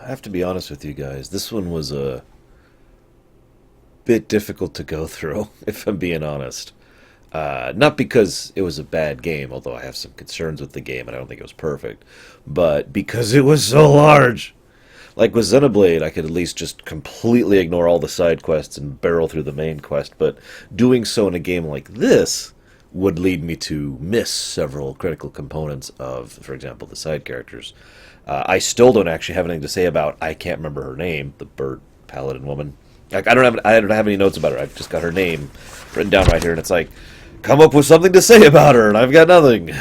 I have to be honest with you guys. This one was a bit difficult to go through, if I'm being honest. Not because it was a bad game, although I have some concerns with the game and I don't think it was perfect, but because it was so large. Like with Xenoblade, I could at least just completely ignore all the side quests and barrel through the main quest, but doing so in a game like this would lead me to miss several critical components of, for example, the side characters. I still don't actually have anything to say about, I can't remember her name, the bird paladin woman. Like I don't have any notes about her. I've just got her name written down right here, and it's like, come up with something to say about her, and I've got nothing.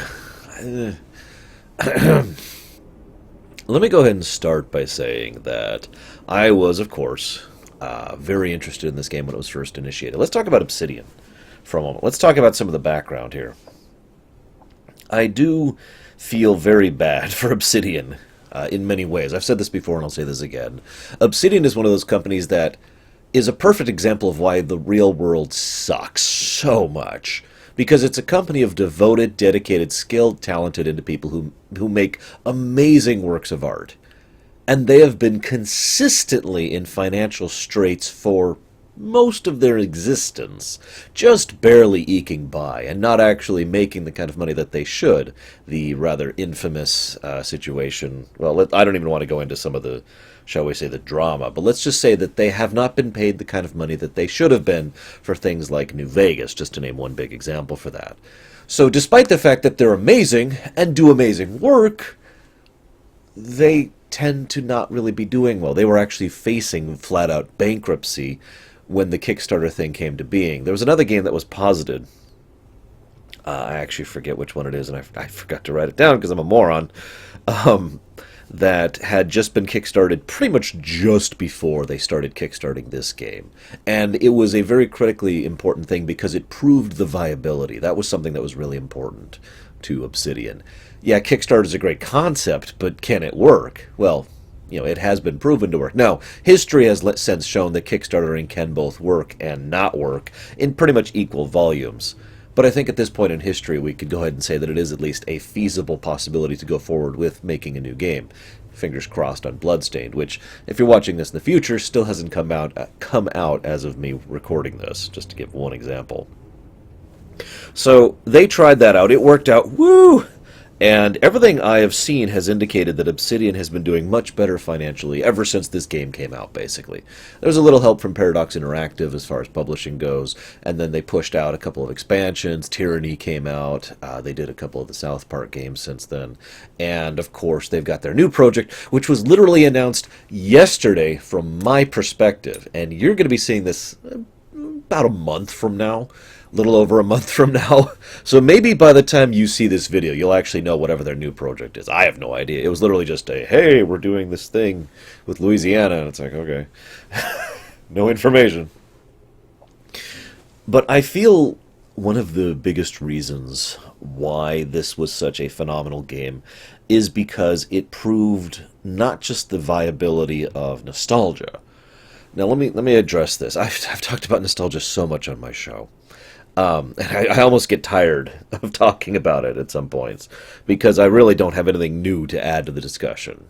Let me go ahead and start by saying that I was, of course, very interested in this game when it was first initiated. Let's talk about Obsidian for a moment. Let's talk about some of the background here. I do feel very bad for Obsidian in many ways. I've said this before and I'll say this again. Obsidian is one of those companies that is a perfect example of why the real world sucks so much. Because it's a company of devoted, dedicated, skilled, talented who make amazing works of art. And they have been consistently in financial straits for most of their existence, just barely eking by, and not actually making the kind of money that they should. The rather infamous situation, well, I don't even want to go into some of the, shall we say, the drama, but let's just say that they have not been paid the kind of money that they should have been for things like New Vegas, just to name one big example for that. So despite the fact that they're amazing and do amazing work, they tend to not really be doing well. They were actually facing flat-out bankruptcy when the Kickstarter thing came to being. There was another game that was posited. I actually forget which one it is, and I forgot to write it down because I'm a moron. That had just been kickstarted pretty much just before they started kickstarting this game. And it was a very critically important thing because it proved the viability. That was something that was really important to Obsidian. Yeah, Kickstarter is a great concept, but can it work? Well, it has been proven to work. Now, history has since shown that Kickstartering can both work and not work in pretty much equal volumes. But I think at this point in history, we could go ahead and say that it is at least a feasible possibility to go forward with making a new game. Fingers crossed on Bloodstained, which, if you're watching this in the future, still hasn't come out as of me recording this, just to give one example. So they tried that out. It worked out. Woo! And everything I have seen has indicated that Obsidian has been doing much better financially ever since this game came out, basically. There was a little help from Paradox Interactive as far as publishing goes, and then they pushed out a couple of expansions. Tyranny came out. They did a couple of the South Park games since then. And, of course, they've got their new project, which was literally announced yesterday from my perspective. And you're going to be seeing this about a month from now. Little over a month from now. So maybe by the time you see this video, you'll actually know whatever their new project is. I have no idea. It was literally just a, hey, we're doing this thing with Louisiana. And it's like, okay. No information. But I feel one of the biggest reasons why this was such a phenomenal game is because it proved not just the viability of nostalgia. Now let me address this. I've talked about nostalgia so much on my show. And I almost get tired of talking about it at some points because I really don't have anything new to add to the discussion.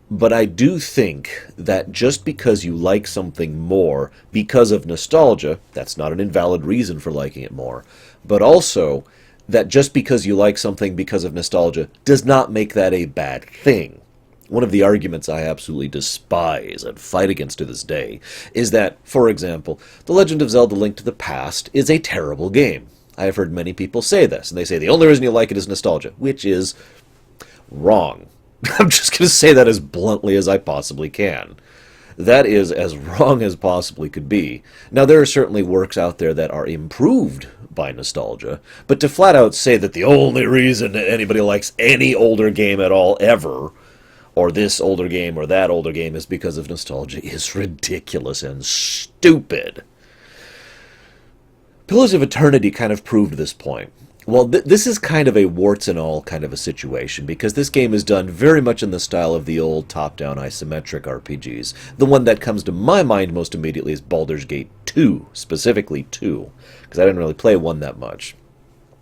But I do think that just because you like something more because of nostalgia, that's not an invalid reason for liking it more. But also that just because you like something because of nostalgia does not make that a bad thing. One of the arguments I absolutely despise and fight against to this day is that, for example, The Legend of Zelda: Link to the Past is a terrible game. I have heard many people say this, and they say the only reason you like it is nostalgia, which is wrong. I'm just going to say that as bluntly as I possibly can. That is as wrong as possibly could be. Now, there are certainly works out there that are improved by nostalgia, but to flat out say that the only reason anybody likes any older game at all ever, or this older game or that older game, is because of nostalgia is ridiculous and stupid. Pillars of Eternity kind of proved this point. Well, this is kind of a warts and all kind of a situation, because this game is done very much in the style of the old top-down isometric RPGs. The one that comes to my mind most immediately is Baldur's Gate 2, specifically 2, because I didn't really play 1 that much.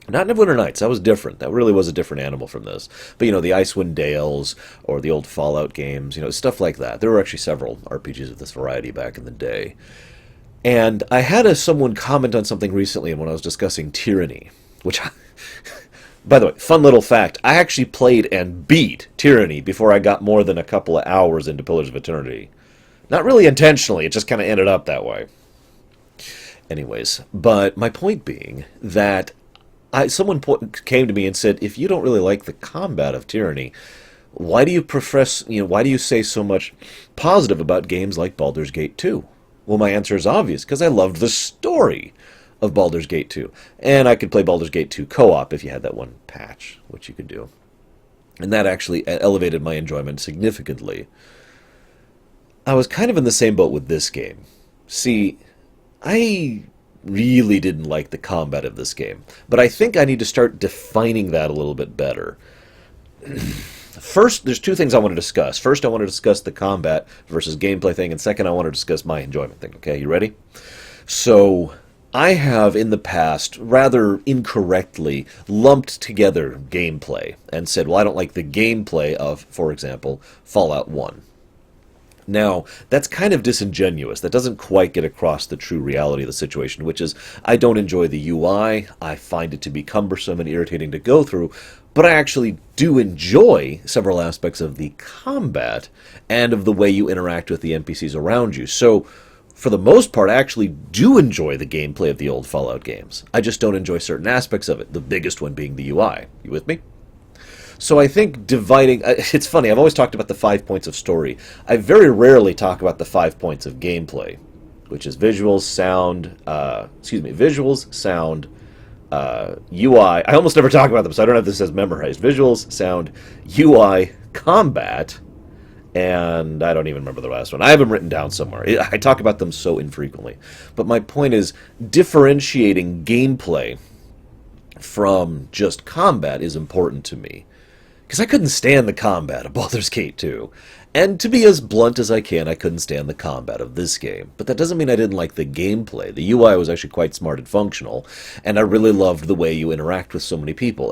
Not Neverwinter Nights. That was different. That really was a different animal from this. But, the Icewind Dales or the old Fallout games, stuff like that. There were actually several RPGs of this variety back in the day. And I had someone comment on something recently when I was discussing Tyranny, which, by the way, fun little fact, I actually played and beat Tyranny before I got more than a couple of hours into Pillars of Eternity. Not really intentionally, it just kind of ended up that way. Anyways, but my point being that someone came to me and said, if you don't really like the combat of Tyranny, why do you say so much positive about games like Baldur's Gate 2? Well, my answer is obvious, because I loved the story of Baldur's Gate 2. And I could play Baldur's Gate 2 co-op if you had that one patch, which you could do. And that actually elevated my enjoyment significantly. I was kind of in the same boat with this game. See, I really didn't like the combat of this game, but I think I need to start defining that a little bit better. First, there's two things I want to discuss. First, I want to discuss the combat versus gameplay thing, and second, I want to discuss my enjoyment thing. Okay, you ready? So, I have in the past, rather incorrectly, lumped together gameplay and said, well, I don't like the gameplay of, for example, Fallout 1. Now, that's kind of disingenuous. That doesn't quite get across the true reality of the situation, which is I don't enjoy the UI, I find it to be cumbersome and irritating to go through, but I actually do enjoy several aspects of the combat and of the way you interact with the NPCs around you. So, for the most part, I actually do enjoy the gameplay of the old Fallout games. I just don't enjoy certain aspects of it, the biggest one being the UI. You with me? So I think dividing... it's funny, I've always talked about the 5 points of story. I very rarely talk about the 5 points of gameplay, which is visuals, sound... visuals, sound, UI... I almost never talk about them, so I don't have this as memorized. Visuals, sound, UI, combat, and I don't even remember the last one. I have them written down somewhere. I talk about them so infrequently. But my point is, differentiating gameplay from just combat is important to me. Because I couldn't stand the combat of Baldur's Gate 2. And to be as blunt as I can, I couldn't stand the combat of this game. But that doesn't mean I didn't like the gameplay. The UI was actually quite smart and functional, and I really loved the way you interact with so many people.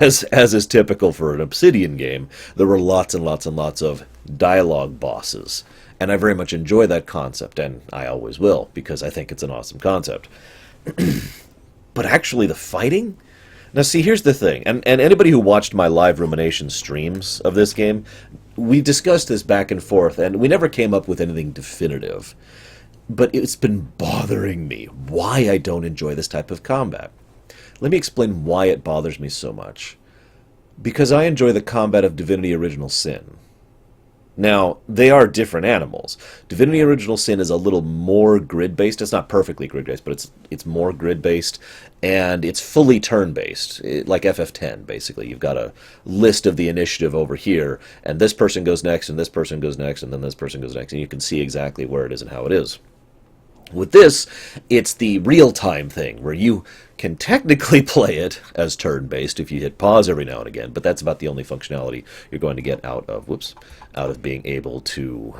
As is typical for an Obsidian game, there were lots and lots and lots of dialogue bosses. And I very much enjoy that concept, and I always will, because I think it's an awesome concept. But actually, the fighting? Now, see, here's the thing, and anybody who watched my live Rumination streams of this game, we discussed this back and forth, and we never came up with anything definitive. But it's been bothering me why I don't enjoy this type of combat. Let me explain why it bothers me so much. Because I enjoy the combat of Divinity Original Sin. Now, they are different animals. Divinity Original Sin is a little more grid-based. It's not perfectly grid-based, but it's more grid-based, and it's fully turn-based, like FF10, basically. You've got a list of the initiative over here, and this person goes next, and this person goes next, and then this person goes next, and you can see exactly where it is and how it is. With this, it's the real-time thing, where you can technically play it as turn-based if you hit pause every now and again, but that's about the only functionality you're going to get out of being able to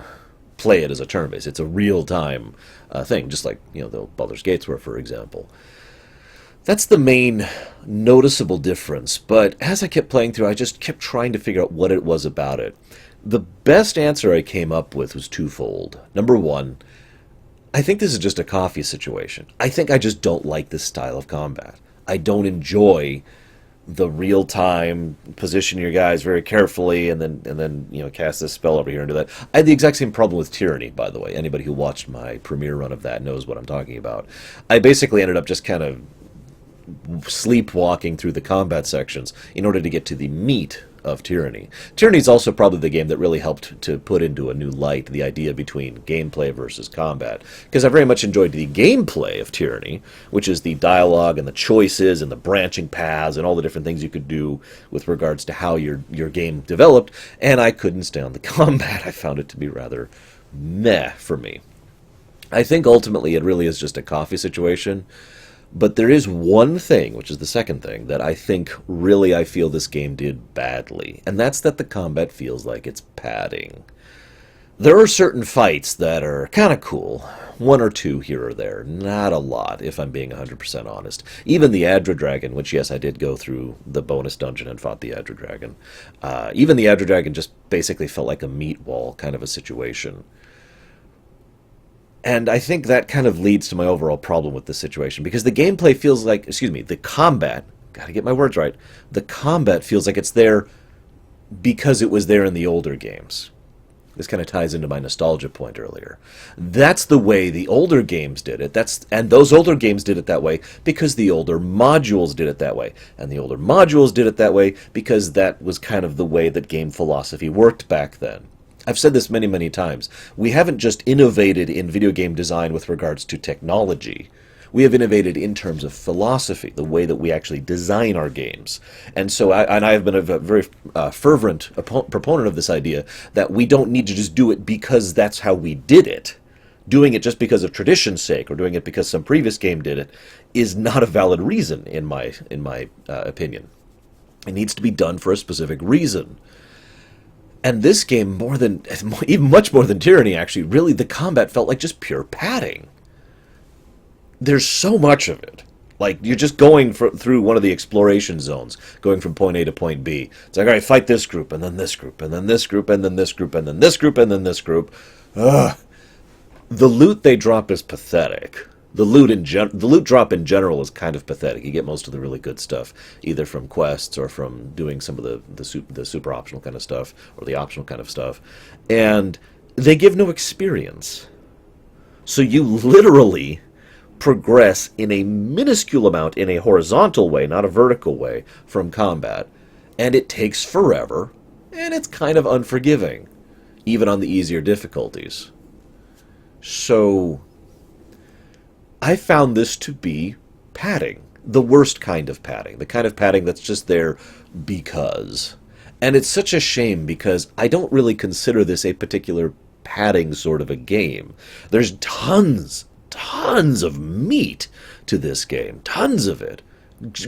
play it as a turn-based. It's a real-time thing, just like the Baldur's Gates were, for example. That's the main noticeable difference, but as I kept playing through, I just kept trying to figure out what it was about it. The best answer I came up with was twofold. Number one, I think this is just a coffee situation. I think I just don't like this style of combat. I don't enjoy the real-time position your guys very carefully and then cast this spell over here and do that. I had the exact same problem with Tyranny, by the way. Anybody who watched my premiere run of that knows what I'm talking about. I basically ended up just kind of sleepwalking through the combat sections in order to get to the meat of Tyranny. Tyranny is also probably the game that really helped to put into a new light the idea between gameplay versus combat, because I very much enjoyed the gameplay of Tyranny, which is the dialogue and the choices and the branching paths and all the different things you could do with regards to how your game developed, and I couldn't stand the combat. I found it to be rather meh for me. I think ultimately it really is just a coffee situation. But there is one thing, which is the second thing, that I think really I feel this game did badly. And that's that the combat feels like it's padding. There are certain fights that are kind of cool. One or two here or there. Not a lot, if I'm being 100% honest. Even the Audra Dragon, which, yes, I did go through the bonus dungeon and fought the Audra Dragon. Even the Audra Dragon just basically felt like a meat wall kind of a situation. And I think that kind of leads to my overall problem with this situation, because the gameplay feels like, excuse me, the combat, gotta get my words right, the combat feels like it's there because it was there in the older games. This kind of ties into my nostalgia point earlier. That's the way the older games did it. And those older games did it that way because the older modules did it that way. And the older modules did it that way because that was kind of the way that game philosophy worked back then. I've said this many, many times. We haven't just innovated in video game design with regards to technology. We have innovated in terms of philosophy, the way that we actually design our games. And so I have been a very fervent proponent of this idea that we don't need to just do it because that's how we did it. Doing it just because of tradition's sake, or doing it because some previous game did it, is not a valid reason, in my opinion. It needs to be done for a specific reason. And this game, even much more than Tyranny, actually, really, the combat felt like just pure padding. There's so much of it. Like, you're just going through one of the exploration zones, going from point A to point B. It's like, all right, fight this group, and then this group, and then this group, and then this group, and then this group, and then this group. Ugh. The loot they drop is pathetic. The loot drop in general is kind of pathetic. You get most of the really good stuff, either from quests or from doing some of the super optional kind of stuff, or the optional kind of stuff. And they give no experience. So you literally progress in a minuscule amount in a horizontal way, not a vertical way, from combat, and it takes forever, and it's kind of unforgiving, even on the easier difficulties. So I found this to be padding, the worst kind of padding, the kind of padding that's just there because. And it's such a shame, because I don't really consider this a particular padding sort of a game. There's tons of meat to this game. Tons of it.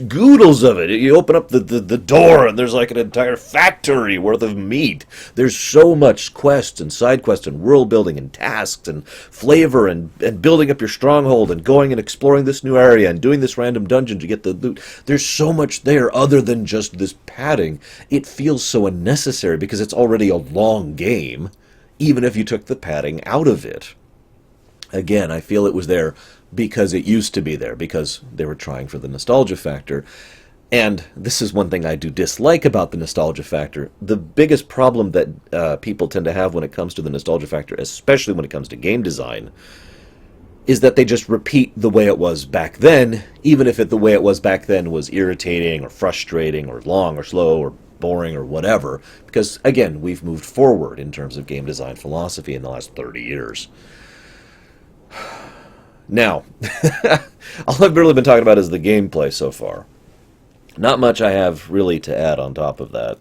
Goodles of it. You open up the door and there's like an entire factory worth of meat. There's so much quests and side quests and world building and tasks and flavor and building up your stronghold and going and exploring this new area and doing this random dungeon to get the loot. There's so much there other than just this padding. It feels so unnecessary because it's already a long game, even if you took the padding out of it. Again, I feel it was there because it used to be there, because they were trying for the nostalgia factor. And this is one thing I do dislike about the nostalgia factor. The biggest problem that people tend to have when it comes to the nostalgia factor, especially when it comes to game design, is that they just repeat the way it was back then, even if the way it was back then was irritating or frustrating or long or slow or boring or whatever. Because, again, we've moved forward in terms of game design philosophy in the last 30 years. Now, all I've really been talking about is the gameplay so far. Not much I have really to add on top of that.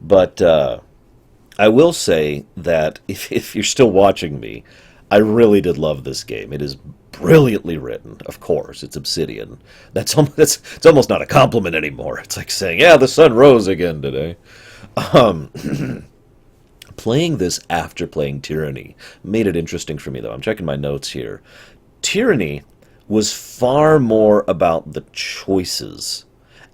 But I will say that if you're still watching me, I really did love this game. It is brilliantly written. Of course, it's Obsidian. It's almost not a compliment anymore. It's like saying, yeah, the sun rose again today. Playing this after playing Tyranny made it interesting for me, though. I'm checking my notes here. Tyranny was far more about the choices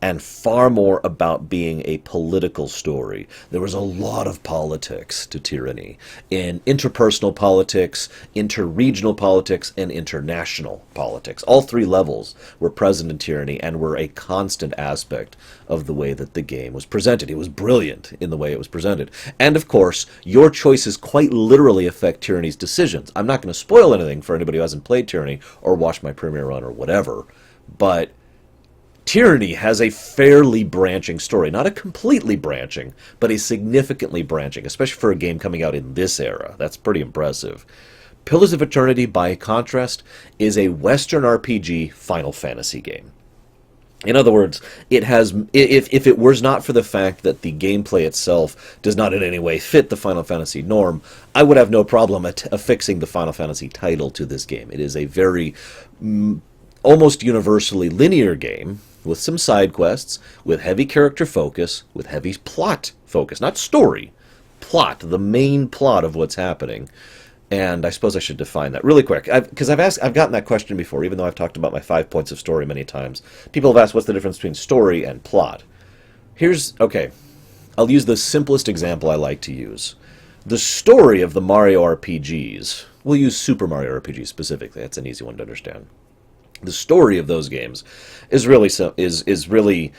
and far more about being a political story. There was a lot of politics to Tyranny, in interpersonal politics, interregional politics, and international politics. All three levels were present in Tyranny and were a constant aspect of the way that the game was presented. It was brilliant in the way it was presented. And of course, your choices quite literally affect Tyranny's decisions. I'm not going to spoil anything for anybody who hasn't played Tyranny or watched my premiere run or whatever, but Tyranny has a fairly branching story. Not a completely branching, but a significantly branching, especially for a game coming out in this era. That's pretty impressive. Pillars of Eternity, by contrast, is a Western RPG Final Fantasy game. In other words, it has, if it was not for the fact that the gameplay itself does not in any way fit the Final Fantasy norm, I would have no problem affixing the Final Fantasy title to this game. It is a very almost universally linear game, with some side quests, with heavy character focus, with heavy plot focus. Not story, plot, the main plot of what's happening. And I suppose I should define that really quick, because I've gotten that question before, even though I've talked about my 5 points of story many times. People have asked what's the difference between story and plot. Okay, I'll use the simplest example I like to use. The story of the Mario RPGs, we'll use Super Mario RPG specifically, that's an easy one to understand. The story of those games is really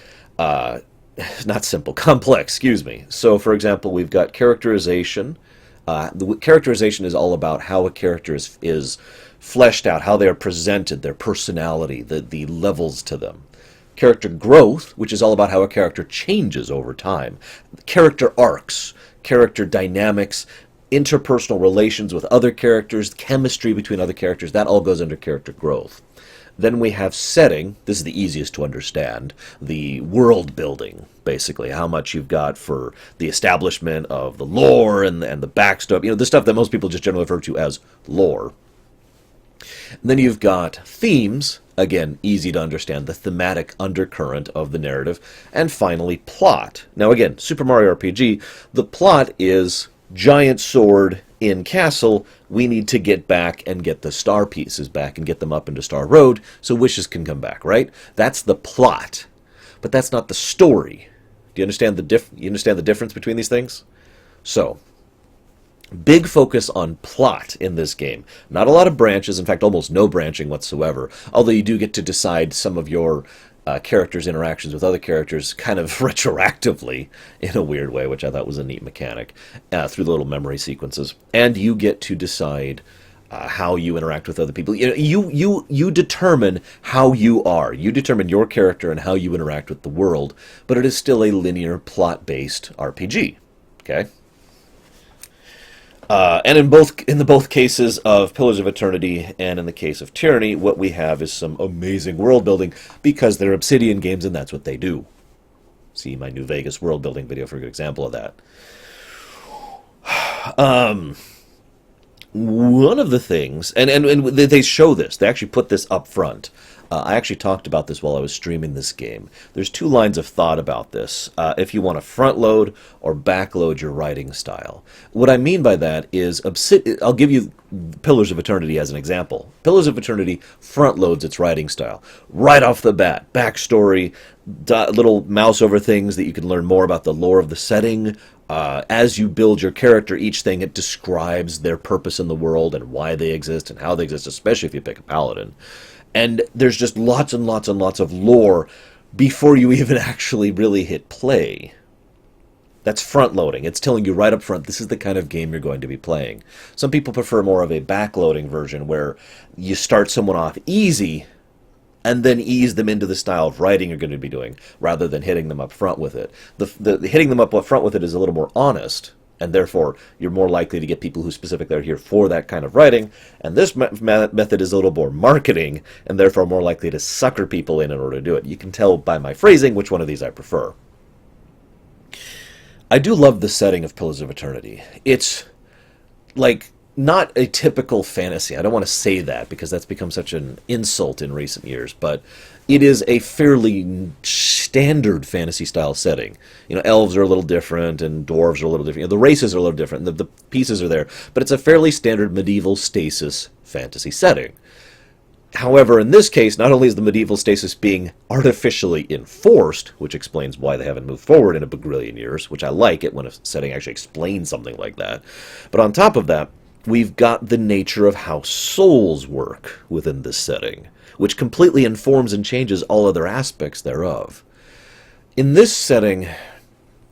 not simple, complex, excuse me. So, for example, we've got characterization. The characterization is all about how a character is fleshed out, how they are presented, their personality, the levels to them. Character growth, which is all about how a character changes over time. Character arcs, character dynamics, interpersonal relations with other characters, chemistry between other characters, that all goes under character growth. Then we have setting. This is the easiest to understand. The world building, basically. How much you've got for the establishment of the lore and the backstory. The stuff that most people just generally refer to as lore. And then you've got themes. Again, easy to understand. The thematic undercurrent of the narrative. And finally, plot. Now again, Super Mario RPG, the plot is giant sword in castle, we need to get back and get the star pieces back and get them up into Star Road so wishes can come back, right? That's the plot. But that's not the story. Do you understand the difference between these things? So, big focus on plot in this game. Not a lot of branches, in fact almost no branching whatsoever, although you do get to decide some of your characters' interactions with other characters kind of retroactively in a weird way, which I thought was a neat mechanic, through the little memory sequences. And you get to decide how you interact with other people. You determine how you are. You determine your character and how you interact with the world, but it is still a linear, plot-based RPG. Okay? And in the both cases of Pillars of Eternity and in the case of Tyranny, what we have is some amazing world building because they're Obsidian games and that's what they do. See my New Vegas world building video for a good example of that. One of the things, and they show this, they actually put this up front. I actually talked about this while I was streaming this game. There's two lines of thought about this. If you want to front load or back load your writing style. What I mean by that is, I'll give you Pillars of Eternity as an example. Pillars of Eternity front loads its writing style. Right off the bat, backstory, little mouse over things that you can learn more about the lore of the setting. As you build your character, each thing, it describes their purpose in the world and why they exist and how they exist, especially if you pick a paladin. And there's just lots and lots and lots of lore before you even actually really hit play. That's front-loading. It's telling you right up front, this is the kind of game you're going to be playing. Some people prefer more of a back-loading version where you start someone off easy and then ease them into the style of writing you're going to be doing, rather than hitting them up front with it. The hitting them up front with it is a little more honest, and therefore you're more likely to get people who specifically are here for that kind of writing. And this method is a little more marketing, and therefore more likely to sucker people in order to do it. You can tell by my phrasing which one of these I prefer. I do love the setting of Pillars of Eternity. It's like not a typical fantasy. I don't want to say that because that's become such an insult in recent years, but it is a fairly standard fantasy-style setting. Elves are a little different, and dwarves are a little different. The races are a little different, the pieces are there, but it's a fairly standard medieval stasis fantasy setting. However, in this case, not only is the medieval stasis being artificially enforced, which explains why they haven't moved forward in a bagrillion years, which I like it when a setting actually explains something like that, but on top of that, we've got the nature of how souls work within this setting, which completely informs and changes all other aspects thereof. In this setting,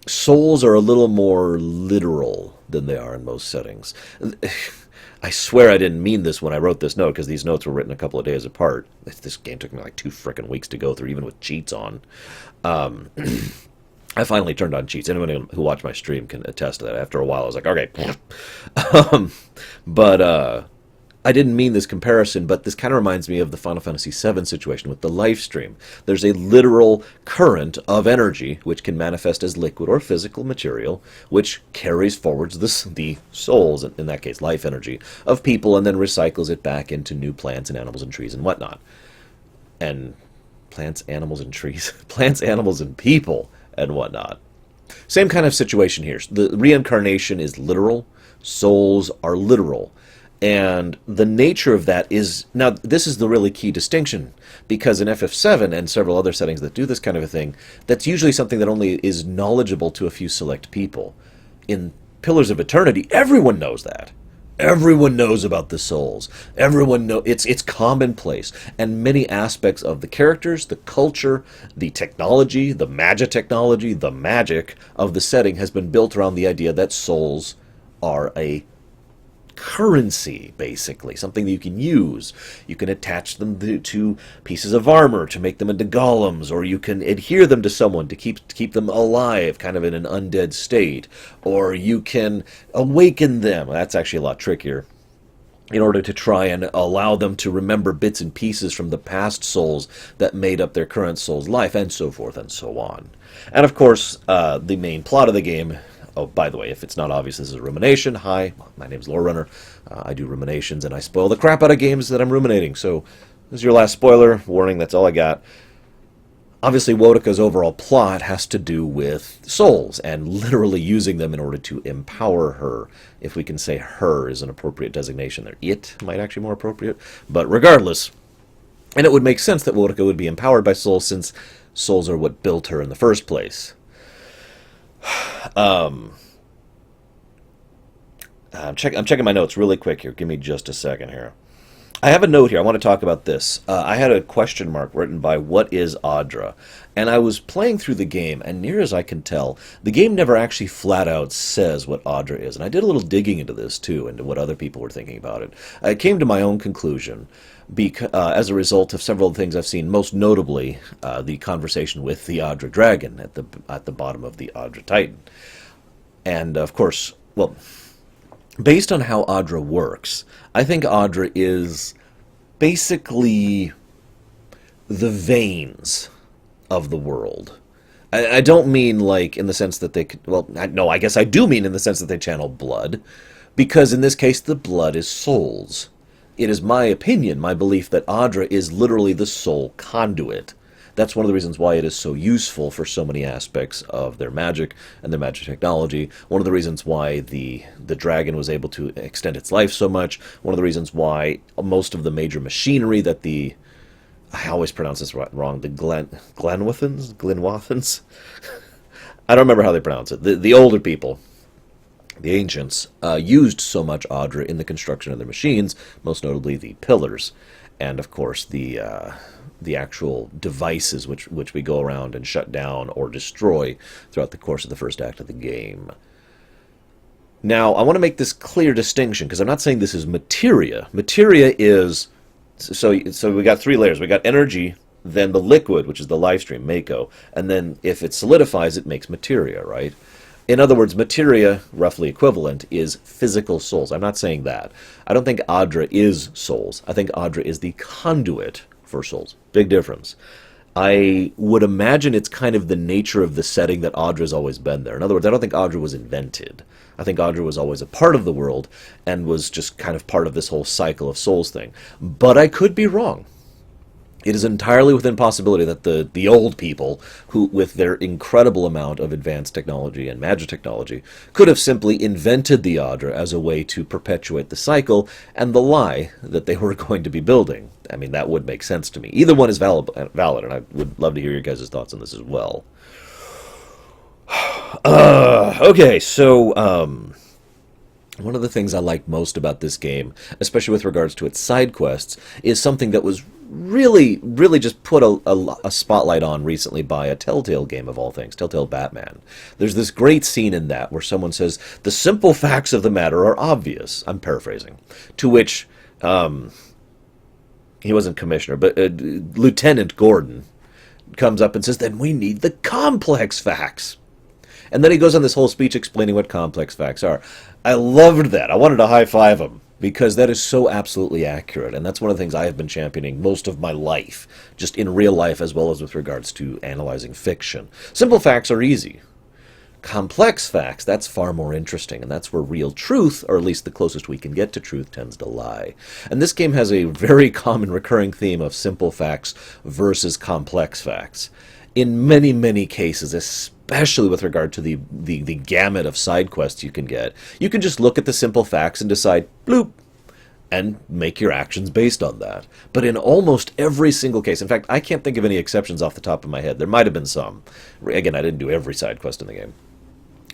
souls are a little more literal than they are in most settings. I swear I didn't mean this when I wrote this note, because these notes were written a couple of days apart. This game took me like 2 frickin' weeks to go through, even with cheats on. I finally turned on cheats. Anyone who watched my stream can attest to that. After a while, I was like, okay. But I didn't mean this comparison, but this kind of reminds me of the Final Fantasy VII situation with the life stream. There's a literal current of energy, which can manifest as liquid or physical material, which carries forwards the souls, in that case, life energy, of people, and then recycles it back into new plants and animals and trees and whatnot. And plants, animals, and trees. Plants, animals, and people, and whatnot. Same kind of situation here. The reincarnation is literal. Souls are literal. And the nature of that is... Now, this is the really key distinction, because in FF7 and several other settings that do this kind of a thing, that's usually something that only is knowledgeable to a few select people. In Pillars of Eternity, everyone knows that. Everyone knows about the souls. Everyone knows it's commonplace, and many aspects of the characters, the culture, the technology, the technology, the magic of the setting has been built around the idea that souls are a currency, basically, something that you can use. You can attach them to pieces of armor to make them into golems, or you can adhere them to someone to keep them alive, kind of in an undead state, or you can awaken them. That's actually a lot trickier, in order to try and allow them to remember bits and pieces from the past souls that made up their current soul's life, and so forth and so on. And of course, the main plot of the game... Oh, by the way, if it's not obvious, this is Rumination. Hi, my name's Lore Runner. I do ruminations, and I spoil the crap out of games that I'm ruminating. So, this is your last spoiler. Warning, that's all I got. Obviously, Wodeka's overall plot has to do with souls, and literally using them in order to empower her. If we can say her is an appropriate designation there. It might actually be more appropriate. But regardless, and it would make sense that Wodeka would be empowered by souls, since souls are what built her in the first place. I'm checking my notes really quick here. Give me just a second here. I have a note here. I want to talk about this. I had a question mark written by "What is Audra?" And I was playing through the game, and near as I can tell, the game never actually flat out says what Audra is. And I did a little digging into this, too, into what other people were thinking about it. I came to my own conclusion as a result of several things I've seen, most notably the conversation with the Audra Dragon at the bottom of the Audra Titan. And, of course, well, based on how Audra works, I think Audra is basically the veins of the world. I don't mean like in the sense that they could... Well, no, I guess I do mean in the sense that they channel blood, because in this case the blood is souls. It is my opinion, my belief, that Audra is literally the soul conduit. That's one of the reasons why it is so useful for so many aspects of their magic and their magic technology. One of the reasons why the dragon was able to extend its life so much. One of the reasons why most of the major machinery that the... I always pronounce this wrong. The Glenwathans? I don't remember how they pronounce it. The older people, the ancients, used so much Audra in the construction of their machines, most notably the pillars, and of course the actual devices which we go around and shut down or destroy throughout the course of the first act of the game. Now, I want to make this clear distinction, because I'm not saying this is materia. Materia is... So we got three layers. We got energy, then the liquid, which is the life stream, Mako, and then if it solidifies, it makes materia, right? In other words, materia, roughly equivalent, is physical souls. I'm not saying that. I don't think Audra is souls. I think Audra is the conduit for souls. Big difference. I would imagine it's kind of the nature of the setting that Audra's always been there. In other words, I don't think Audra was invented. I think Audra was always a part of the world and was just kind of part of this whole cycle of souls thing. But I could be wrong. It is entirely within possibility that the old people, who, with their incredible amount of advanced technology and magic technology, could have simply invented the Audra as a way to perpetuate the cycle and the lie that they were going to be building. I mean, that would make sense to me. Either one is valid, and I would love to hear your guys' thoughts on this as well. Okay, so one of the things I like most about this game, especially with regards to its side quests, is something that was really just put a spotlight on recently by a Telltale game of all things, Telltale Batman. There's this great scene in that where someone says, "The simple facts of the matter are obvious." I'm paraphrasing. To which, he wasn't commissioner, but Lieutenant Gordon comes up and says, "Then we need the complex facts." And then he goes on this whole speech explaining what complex facts are. I loved that. I wanted to high-five him, because that is so absolutely accurate. And that's one of the things I have been championing most of my life, just in real life as well as with regards to analyzing fiction. Simple facts are easy. Complex facts, that's far more interesting, and that's where real truth, or at least the closest we can get to truth, tends to lie. And this game has a very common recurring theme of simple facts versus complex facts. In many, many cases, especially with regard to the gamut of side quests you can get. You can just look at the simple facts and decide, bloop, and make your actions based on that. But in almost every single case, in fact, I can't think of any exceptions off the top of my head. There might have been some. Again, I didn't do every side quest in the game.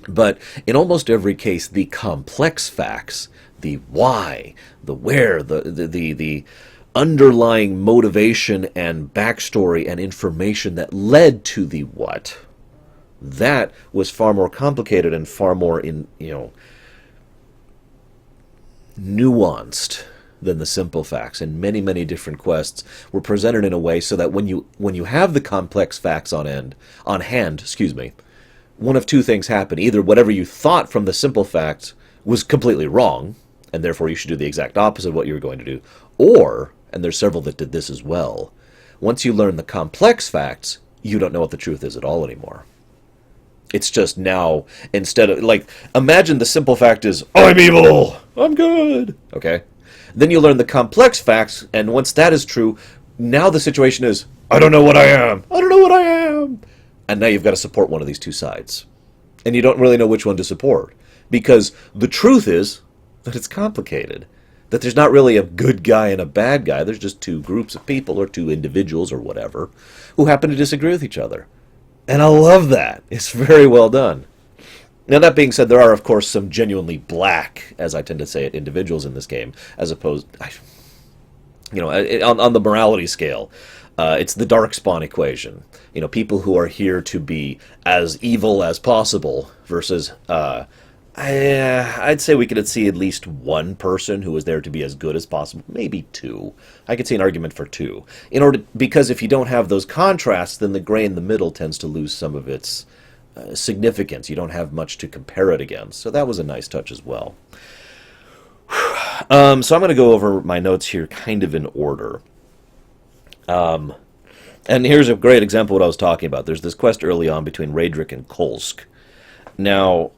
But in almost every case, the complex facts, the why, the where, the underlying motivation and backstory and information that led to the what, that was far more complicated and far more nuanced than the simple facts. And many, many different quests were presented in a way so that when you have the complex facts on hand, one of two things happen. Either whatever you thought from the simple facts was completely wrong, and therefore you should do the exact opposite of what you were going to do, or, and there's several that did this as well, once you learn the complex facts, you don't know what the truth is at all anymore. It's just now, instead of, like, imagine the simple fact is, I'm evil, I'm good, okay? Then you learn the complex facts, and once that is true, now the situation is, I don't know what I am, I don't know what I am. And now you've got to support one of these two sides. And you don't really know which one to support. Because the truth is that it's complicated. That there's not really a good guy and a bad guy. There's just two groups of people, or two individuals, or whatever, who happen to disagree with each other. And I love that. It's very well done. Now, that being said, there are, of course, some genuinely black, as I tend to say it, individuals in this game, as opposed, on the morality scale. It's the Darkspawn equation. People who are here to be as evil as possible versus, I'd say we could see at least one person who is there to be as good as possible. Maybe two. I could see an argument for two. Because if you don't have those contrasts, then the gray in the middle tends to lose some of its significance. You don't have much to compare it against. So that was a nice touch as well. So I'm going to go over my notes here kind of in order. And here's a great example of what I was talking about. There's this quest early on between Raedric and Kolsk. Now,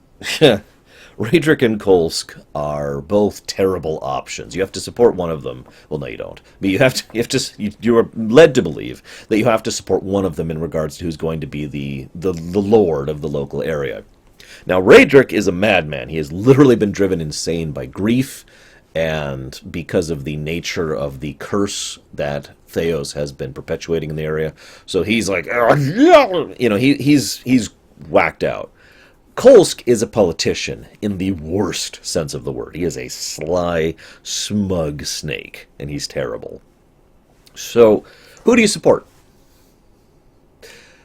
Raedric and Kolsk are both terrible options. You have to support one of them. Well, no, you don't. But you are led to believe that you have to support one of them in regards to who's going to be the lord of the local area. Now, Raedric is a madman. He has literally been driven insane by grief, and because of the nature of the curse that Theos has been perpetuating in the area. So he's like, he's whacked out. Kolsk is a politician in the worst sense of the word. He is a sly, smug snake, and he's terrible. So, who do you support?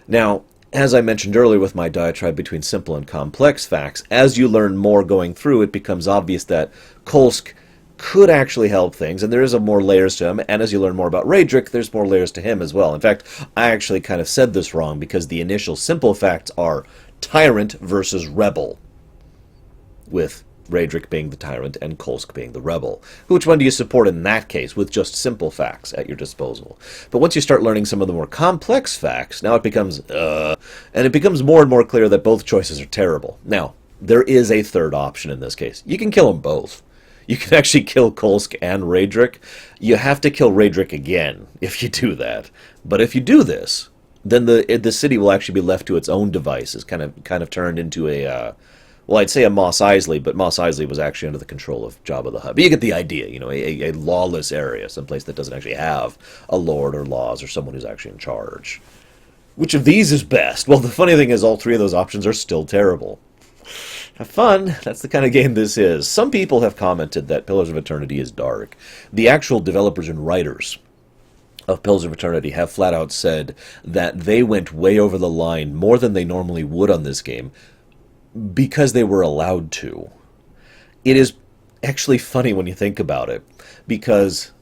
Now, as I mentioned earlier with my diatribe between simple and complex facts, as you learn more going through, it becomes obvious that Kolsk could actually help things, and there is more layers to him, and as you learn more about Raedric, there's more layers to him as well. In fact, I actually kind of said this wrong, because the initial simple facts are Tyrant versus Rebel, with Raedric being the Tyrant and Kolsk being the Rebel. Which one do you support in that case, with just simple facts at your disposal? But once you start learning some of the more complex facts, now it becomes, and it becomes more and more clear that both choices are terrible. Now, there is a third option in this case. You can kill them both. You can actually kill Kolsk and Raedric. You have to kill Raedric again if you do that. But if you do this, then the city will actually be left to its own devices, kind of turned into a, I'd say a Mos Eisley, but Mos Eisley was actually under the control of Jabba the Hutt. But you get the idea, a lawless area, someplace that doesn't actually have a lord or laws or someone who's actually in charge. Which of these is best? Well, the funny thing is all three of those options are still terrible. Have fun. That's the kind of game this is. Some people have commented that Pillars of Eternity is dark. The actual developers and writers of Pillars of Eternity have flat out said that they went way over the line, more than they normally would on this game, because they were allowed to. It is actually funny when you think about it, because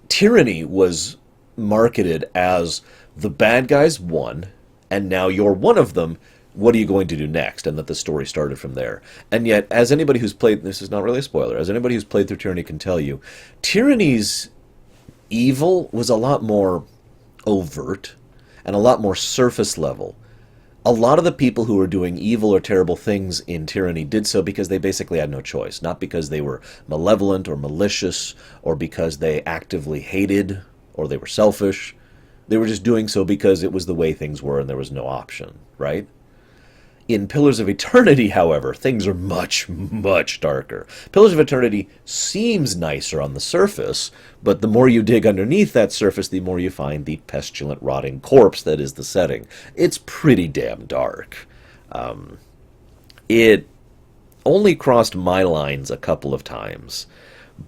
Tyranny was marketed as the bad guys won, and now you're one of them. What are you going to do next? And that the story started from there. And yet, as anybody who's played, this is not really a spoiler, as anybody who's played through Tyranny can tell you, Tyranny's evil was a lot more overt and a lot more surface level. A lot of the people who were doing evil or terrible things in Tyranny did so because they basically had no choice. Not because they were malevolent or malicious or because they actively hated or they were selfish. They were just doing so because it was the way things were and there was no option, right? In Pillars of Eternity, however, things are much, much darker. Pillars of Eternity seems nicer on the surface, but the more you dig underneath that surface, the more you find the pestilent, rotting corpse that is the setting. It's pretty damn dark. It only crossed my lines a couple of times,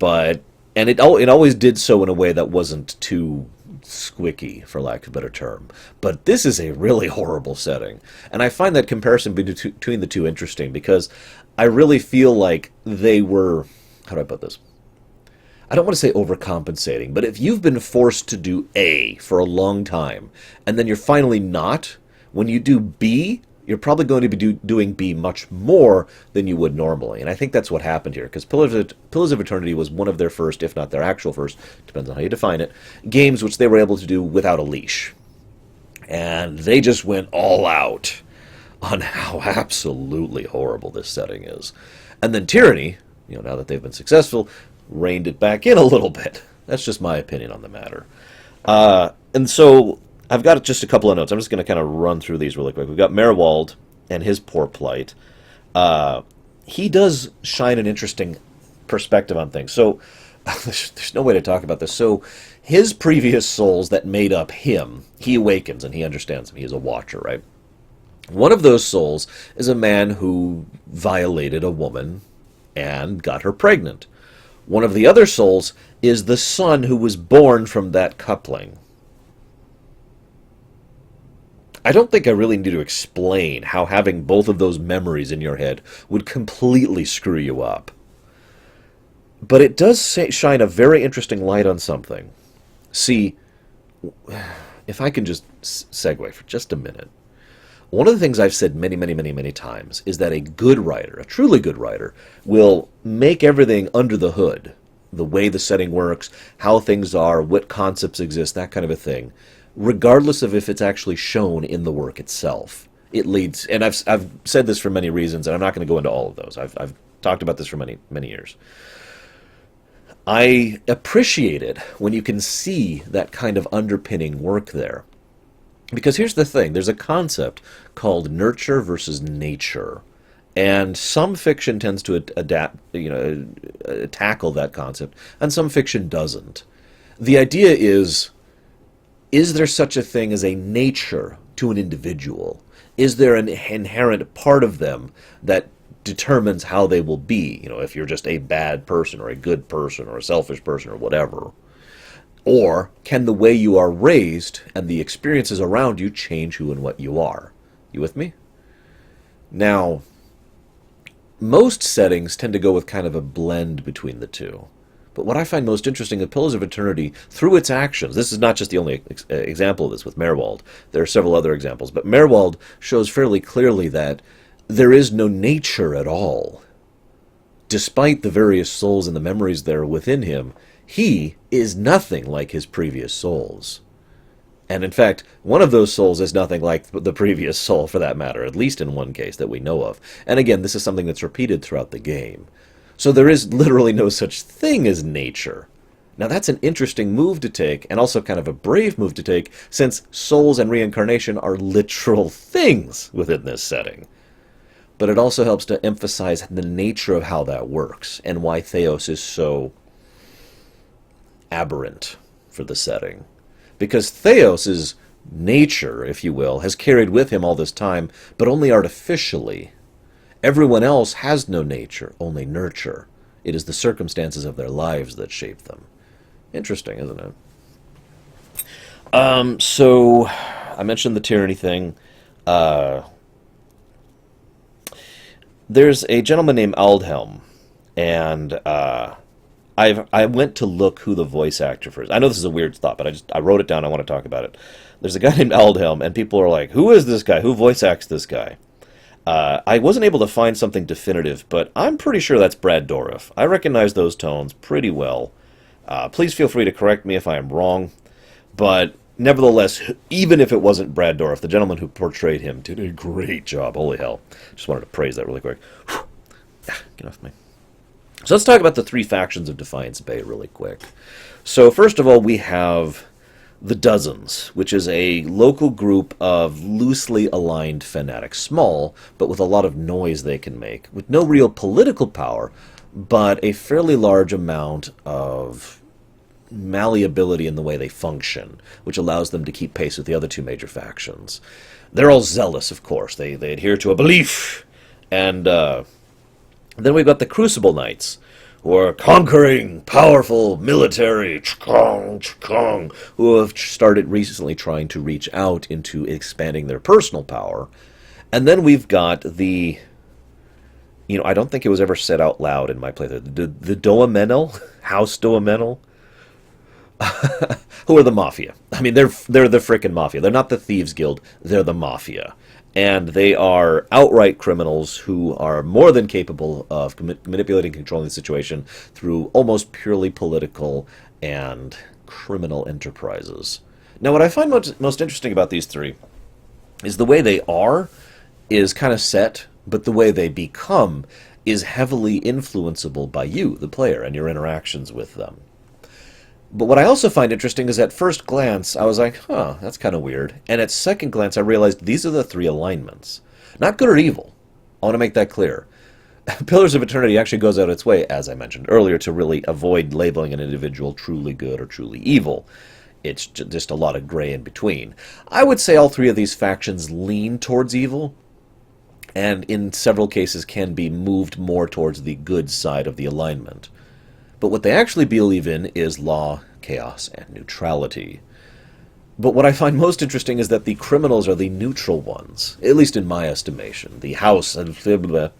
and it always did so in a way that wasn't too squicky, for lack of a better term. But this is a really horrible setting, and I find that comparison between the two interesting because I really feel like they were, how do I put this? I don't want to say overcompensating, but if you've been forced to do A for a long time, and then you're finally not, when you do B, you're probably going to be doing B much more than you would normally. And I think that's what happened here, because Pillars of Eternity was one of their first, if not their actual first, depends on how you define it, games which they were able to do without a leash. And they just went all out on how absolutely horrible this setting is. And then Tyranny, now that they've been successful, reined it back in a little bit. That's just my opinion on the matter. And so I've got just a couple of notes. I'm just going to kind of run through these really quick. We've got Merwald and his poor plight. He does shine an interesting perspective on things. So there's no way to talk about this. So his previous souls that made up him, he awakens and he understands them. He is a watcher, right? One of those souls is a man who violated a woman and got her pregnant. One of the other souls is the son who was born from that coupling. I don't think I really need to explain how having both of those memories in your head would completely screw you up. But it does shine a very interesting light on something. See, if I can just segue for just a minute. One of the things I've said many, many, many, many times is that a good writer, a truly good writer, will make everything under the hood. The way the setting works, how things are, what concepts exist, that kind of a thing. Regardless of if it's actually shown in the work itself. It leads, and I've said this for many reasons, and I'm not going to go into all of those. I've talked about this for many, many years. I appreciate it when you can see that kind of underpinning work there. Because here's the thing, there's a concept called nurture versus nature. And some fiction tends to tackle that concept, and some fiction doesn't. The idea is there such a thing as a nature to an individual? Is there an inherent part of them that determines how they will be? If you're just a bad person or a good person or a selfish person or whatever. Or can the way you are raised and the experiences around you change who and what you are? You with me? Now, most settings tend to go with kind of a blend between the two. But what I find most interesting of Pillars of Eternity, through its actions, this is not just the only example of this with Merwald. There are several other examples. But Merwald shows fairly clearly that there is no nature at all. Despite the various souls and the memories that are within him, he is nothing like his previous souls. And in fact, one of those souls is nothing like the previous soul, for that matter, at least in one case that we know of. And again, this is something that's repeated throughout the game. So there is literally no such thing as nature. Now that's an interesting move to take, and also kind of a brave move to take, since souls and reincarnation are literal things within this setting. But it also helps to emphasize the nature of how that works, and why Theos is so aberrant for the setting. Because Theos' nature, if you will, has carried with him all this time, but only artificially. Everyone else has no nature, only nurture. It is the circumstances of their lives that shape them. Interesting, isn't it? So, I mentioned the tyranny thing. There's a gentleman named Aldhelm, and I went to look who the voice actor for is. I know this is a weird thought, but I wrote it down. I want to talk about it. There's a guy named Aldhelm, and people are like, who is this guy? Who voice acts this guy? I wasn't able to find something definitive, but I'm pretty sure that's Brad Dourif. I recognize those tones pretty well. Please feel free to correct me if I am wrong. But nevertheless, even if it wasn't Brad Dourif, the gentleman who portrayed him did a great job. Holy hell. Just wanted to praise that really quick. Get off me. So let's talk about the three factions of Defiance Bay really quick. So first of all, we have the Dozens, which is a local group of loosely aligned fanatics, small, but with a lot of noise they can make, with no real political power, but a fairly large amount of malleability in the way they function, which allows them to keep pace with the other two major factions. They're all zealous, of course. They adhere to a belief. And then we've got the Crucible Knights, who are conquering, powerful, military, who have started recently trying to reach out into expanding their personal power. And then we've got the, I don't think it was ever said out loud in my playthrough, the Doamenel, House Doamenel, who are the Mafia. I mean, they're the frickin' Mafia. They're not the Thieves Guild, they're the Mafia. And they are outright criminals who are more than capable of manipulating and controlling the situation through almost purely political and criminal enterprises. Now, what I find most interesting about these three is the way they are is kind of set, but the way they become is heavily influenceable by you, the player, and your interactions with them. But what I also find interesting is at first glance, I was like, huh, that's kind of weird. And at second glance, I realized these are the three alignments. Not good or evil. I want to make that clear. Pillars of Eternity actually goes out its way, as I mentioned earlier, to really avoid labeling an individual truly good or truly evil. It's just a lot of gray in between. I would say all three of these factions lean towards evil, and in several cases can be moved more towards the good side of the alignment. But what they actually believe in is law, chaos, and neutrality. But what I find most interesting is that the criminals are the neutral ones, at least in my estimation. The House and the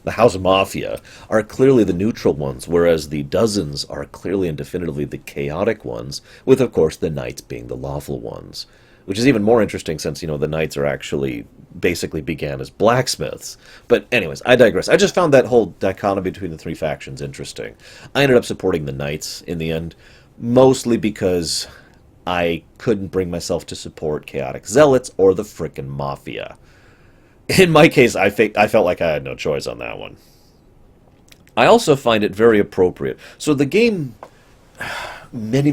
House Mafia are clearly the neutral ones, whereas the Dozens are clearly and definitively the chaotic ones, with, of course, the Knights being the lawful ones. Which is even more interesting since, the Knights are actually basically began as blacksmiths. But anyways, I digress. I just found that whole dichotomy between the three factions interesting. I ended up supporting the Knights in the end, mostly because I couldn't bring myself to support chaotic zealots or the frickin' Mafia. In my case, I felt like I had no choice on that one. I also find it very appropriate. So the game, many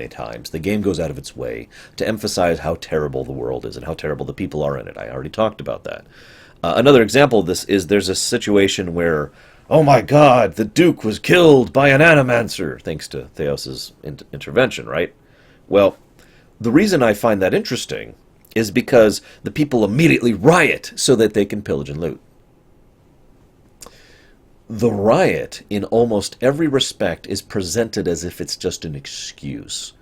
times, the game goes out of its way to emphasize how terrible the world is and how terrible the people are in it. I already talked about that. Another example of this is there's a situation where, oh my god, the Duke was killed by an animancer, thanks to Theos's intervention, right? Well, the reason I find that interesting is because the people immediately riot so that they can pillage and loot. The riot, in almost every respect, is presented as if it's just an excuse.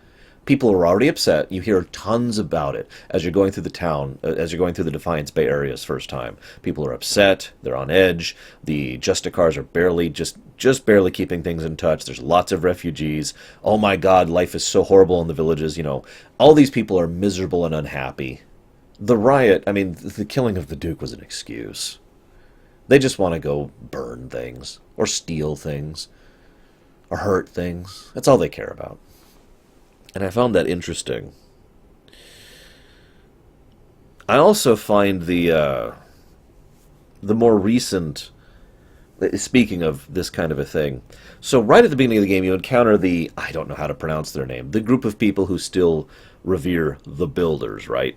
People are already upset. You hear tons about it as you're going through the town, as you're going through the Defiance Bay areas first time. People are upset. They're on edge. The Justicars are barely, just barely keeping things in touch. There's lots of refugees. Oh my God, life is so horrible in the villages. All these people are miserable and unhappy. The riot, the killing of the Duke was an excuse. They just want to go burn things, or steal things, or hurt things. That's all they care about. And I found that interesting. I also find the more recent, speaking of this kind of a thing, so right at the beginning of the game you encounter I don't know how to pronounce their name, the group of people who still revere the Builders, right?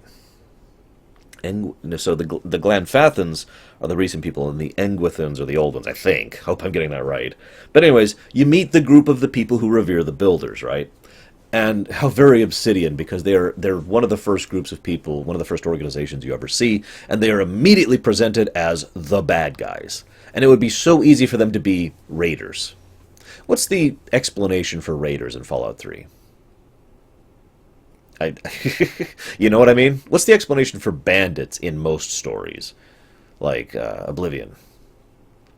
And so the Glanfathans are the recent people, and the Engwithans are the old ones, I think. Hope I'm getting that right. But anyways, you meet the group of the people who revere the Builders, right? And how very Obsidian, because they're one of the first groups of people, one of the first organizations you ever see, and they are immediately presented as the bad guys. And it would be so easy for them to be raiders. What's the explanation for raiders in Fallout 3? You know what I mean? What's the explanation for bandits in most stories? Like Oblivion.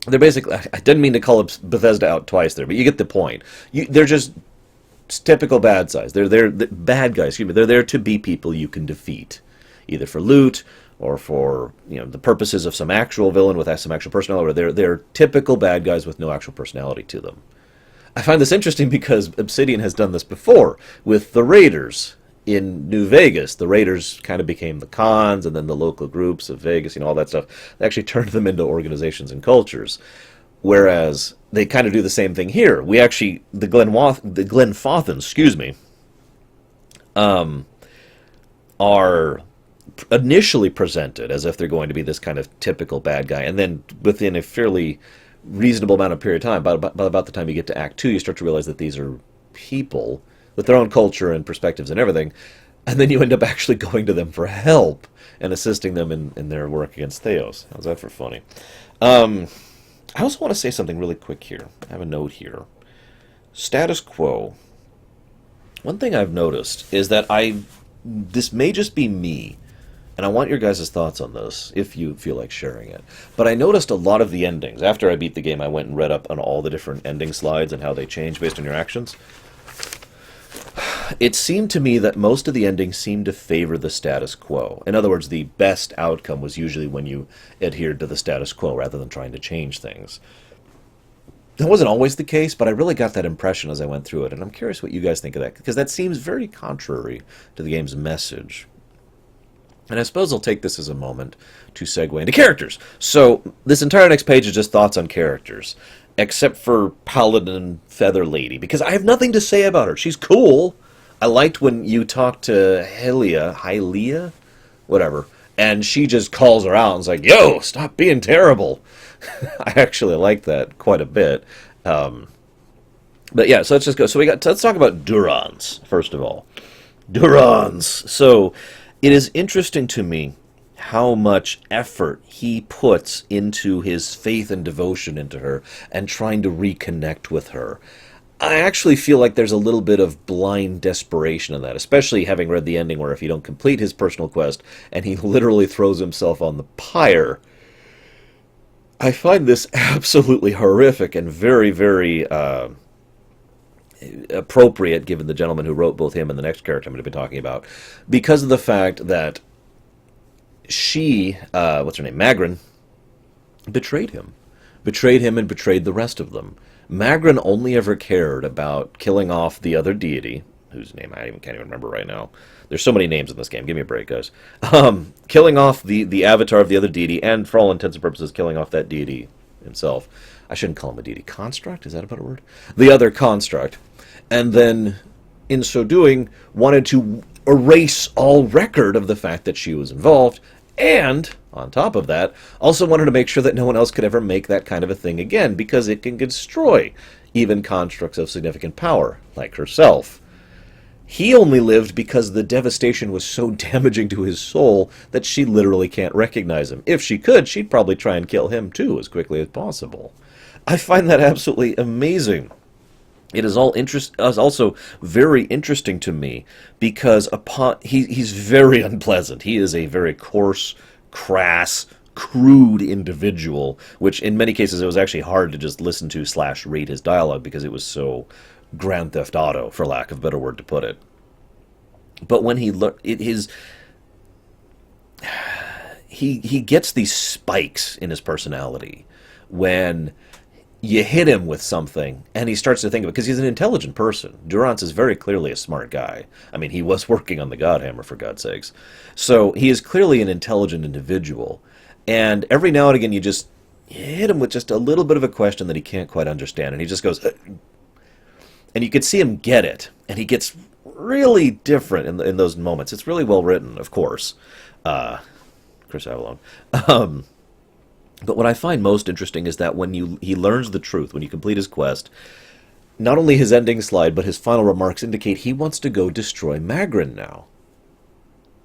They're basically, I didn't mean to call Bethesda out twice there, but you get the point. They're just typical bad guys. They're bad guys, excuse me. They're there to be people you can defeat, either for loot or for the purposes of some actual villain with some actual personality. Or they're typical bad guys with no actual personality to them. I find this interesting because Obsidian has done this before with the Raiders. In New Vegas, the Raiders kind of became the cons, and then the local groups of Vegas, all that stuff. They actually turned them into organizations and cultures. Whereas they kind of do the same thing here. We actually, the Glenfathans, excuse me, are initially presented as if they're going to be this kind of typical bad guy, and then within a fairly reasonable amount of period of time, by about the time you get to Act 2, you start to realize that these are people with their own culture and perspectives and everything, and then you end up actually going to them for help and assisting them in their work against Theos. How's that for funny? I also want to say something really quick here. I have a note here. Status quo. One thing I've noticed is that this may just be me, and I want your guys' thoughts on this, if you feel like sharing it. But I noticed a lot of the endings. After I beat the game, I went and read up on all the different ending slides and how they change based on your actions. It seemed to me that most of the endings seemed to favor the status quo. In other words, the best outcome was usually when you adhered to the status quo rather than trying to change things. That wasn't always the case, but I really got that impression as I went through it, and I'm curious what you guys think of that, because that seems very contrary to the game's message. And I suppose I'll take this as a moment to segue into characters. So, this entire next page is just thoughts on characters, except for Paladin Feather Lady, because I have nothing to say about her. She's cool. I liked when you talked to Hylia, whatever, and she just calls her out and is like, yo, stop being terrible. I actually like that quite a bit. But yeah, so let's just go. So let's talk about Durance, first of all. Durance. So it is interesting to me how much effort he puts into his faith and devotion into her and trying to reconnect with her. I actually feel like there's a little bit of blind desperation in that, especially having read the ending where if you don't complete his personal quest and he literally throws himself on the pyre. I find this absolutely horrific and very, very appropriate, given the gentleman who wrote both him and the next character I'm going to be talking about, because of the fact that she, what's her name, Magrin, betrayed him and betrayed the rest of them. Magrin only ever cared about killing off the other deity, whose name I can't even remember right now. There's so many names in this game. Give me a break, guys. Killing off the avatar of the other deity, and for all intents and purposes, killing off that deity himself. I shouldn't call him a deity. Construct? Is that a better word? The other construct. And then, in so doing, wanted to erase all record of the fact that she was involved, and, on top of that, also wanted to make sure that no one else could ever make that kind of a thing again, because it can destroy even constructs of significant power, like herself. He only lived because the devastation was so damaging to his soul that she literally can't recognize him. If she could, she'd probably try and kill him too as quickly as possible. I find that absolutely amazing. It is also very interesting to me because he's very unpleasant. He is a very coarse, crass, crude individual, which in many cases it was actually hard to just listen to / read his dialogue because it was so Grand Theft Auto, for lack of a better word to put it. But when he gets these spikes in his personality when you hit him with something and he starts to think of it, because he's an intelligent person. Durance is very clearly a smart guy. I mean, he was working on the Godhammer, for God's sakes. So he is clearly an intelligent individual. And every now and again you hit him with just a little bit of a question that he can't quite understand, and he just goes, and you could see him get it, and he gets really different in those moments. It's really well written, of course. Chris Avalon. But what I find most interesting is that when he learns the truth, when you complete his quest, not only his ending slide, but his final remarks indicate he wants to go destroy Magrin now.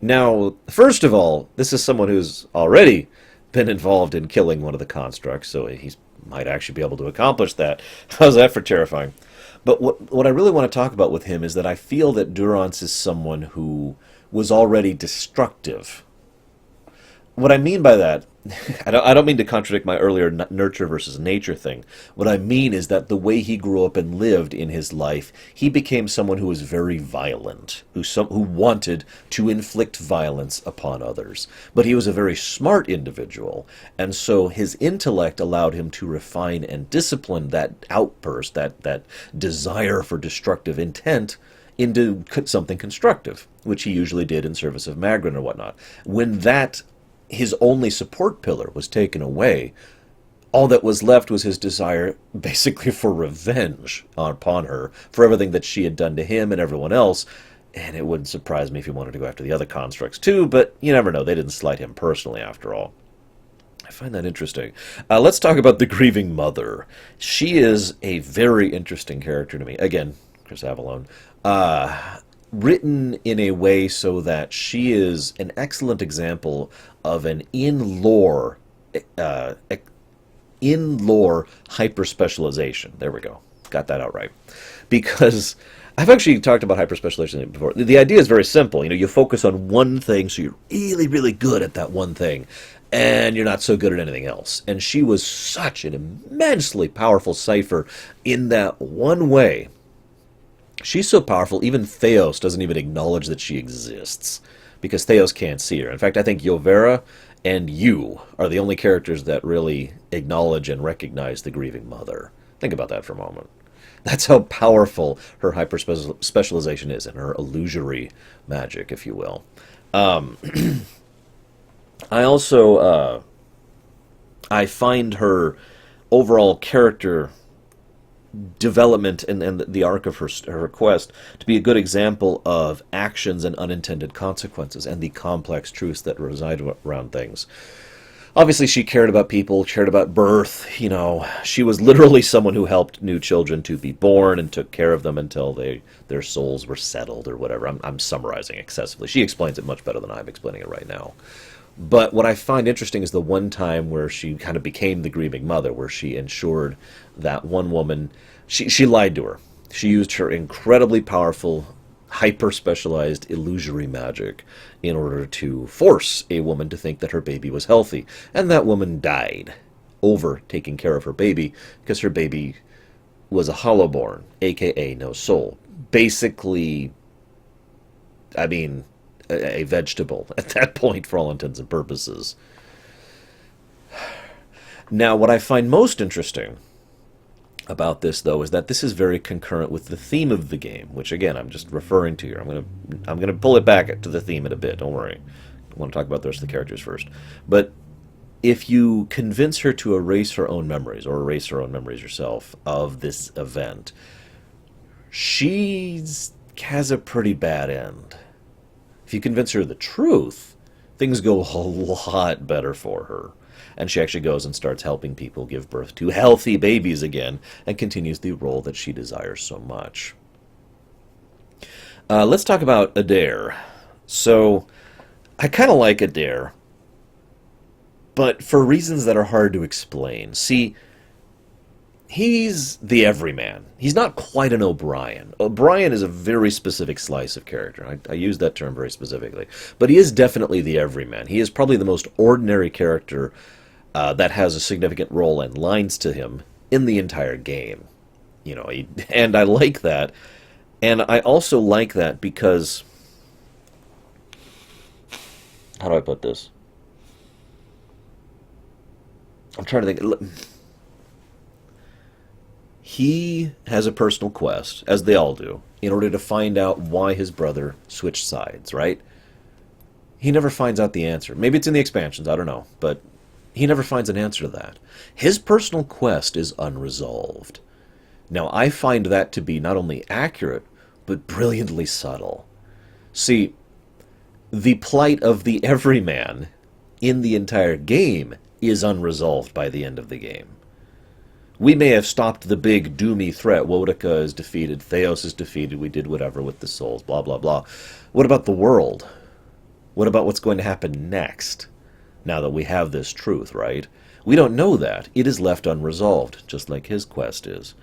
Now, first of all, this is someone who's already been involved in killing one of the constructs, so he might actually be able to accomplish that. How's that for terrifying? But what I really want to talk about with him is that I feel that Durance is someone who was already destructive. What I mean by that, I don't mean to contradict my earlier nurture versus nature thing. What I mean is that the way he grew up and lived in his life, he became someone who was very violent, who wanted to inflict violence upon others. But he was a very smart individual, and so his intellect allowed him to refine and discipline that outburst, that desire for destructive intent, into something constructive, which he usually did in service of Magrin or whatnot. When his only support pillar was taken away, all that was left was his desire basically for revenge upon her for everything that she had done to him and everyone else, And it wouldn't surprise me if he wanted to go after the other constructs too, but you never know. They didn't slight him personally, after all. I find that interesting. Let's talk about the Grieving Mother. She is a very interesting character to me. Again, Chris Avalon. Written in a way so that she is an excellent example of an uh, in-lore hyper-specialization. There we go. Got that out right. Because I've actually talked about hyper-specialization before. The idea is very simple. You know, you focus on one thing, so you're really, really good at that one thing, and you're not so good at anything else. And she was such an immensely powerful cipher in that one way. She's so powerful, even Theos doesn't even acknowledge that she exists, because Theos can't see her. In fact, I think Yovera and you are the only characters that really acknowledge and recognize the Grieving Mother. Think about that for a moment. That's how powerful her hyper-specialization is, and her illusory magic, if you will. I also, I find her overall character development and the arc of her quest to be a good example of actions and unintended consequences and the complex truths that reside around things. Obviously, she cared about people, cared about birth. You know, she was literally someone who helped new children to be born and took care of them until their souls were settled or whatever. I'm summarizing excessively. She explains it much better than I'm explaining it right now. But what I find interesting is the one time where she kind of became the Grieving Mother, where she ensured that one woman, she lied to her. She used her incredibly powerful, hyper-specialized illusory magic in order to force a woman to think that her baby was healthy. And that woman died over taking care of her baby because her baby was a hollowborn, a.k.a. no soul. Basically, I mean, a vegetable at that point for all intents and purposes. Now, what I find most interesting about this, though, is that this is very concurrent with the theme of the game, which, again, I'm just referring to here. I'm gonna pull it back to the theme in a bit. Don't worry. I want to talk about the rest of the characters first. But if you convince her to erase her own memories, or erase her own memories herself, of this event, she has a pretty bad end. If you convince her of the truth, things go a lot better for her. And she actually goes and starts helping people give birth to healthy babies again, and continues the role that she desires so much. Let's talk about Adair. So, I kind of like Adair, but for reasons that are hard to explain. See, he's the Everyman. He's not quite an O'Brien. O'Brien is a very specific slice of character. I use that term very specifically. But he is definitely the Everyman. He is probably the most ordinary character that has a significant role and lines to him in the entire game. You know, and I like that. And I also like that because... How do I put this? I'm trying to think... He has a personal quest, as they all do, in order to find out why his brother switched sides, right? He never finds out the answer. Maybe it's in the expansions, I don't know, but he never finds an answer to that. His personal quest is unresolved. Now, I find that to be not only accurate, but brilliantly subtle. See, the plight of the Everyman in the entire game is unresolved by the end of the game. We may have stopped the big doomy threat. Woedica is defeated. Theos is defeated. We did whatever with the souls. Blah, blah, blah. What about the world? What about what's going to happen next? Now that we have this truth, right? We don't know that. It is left unresolved, just like his quest is.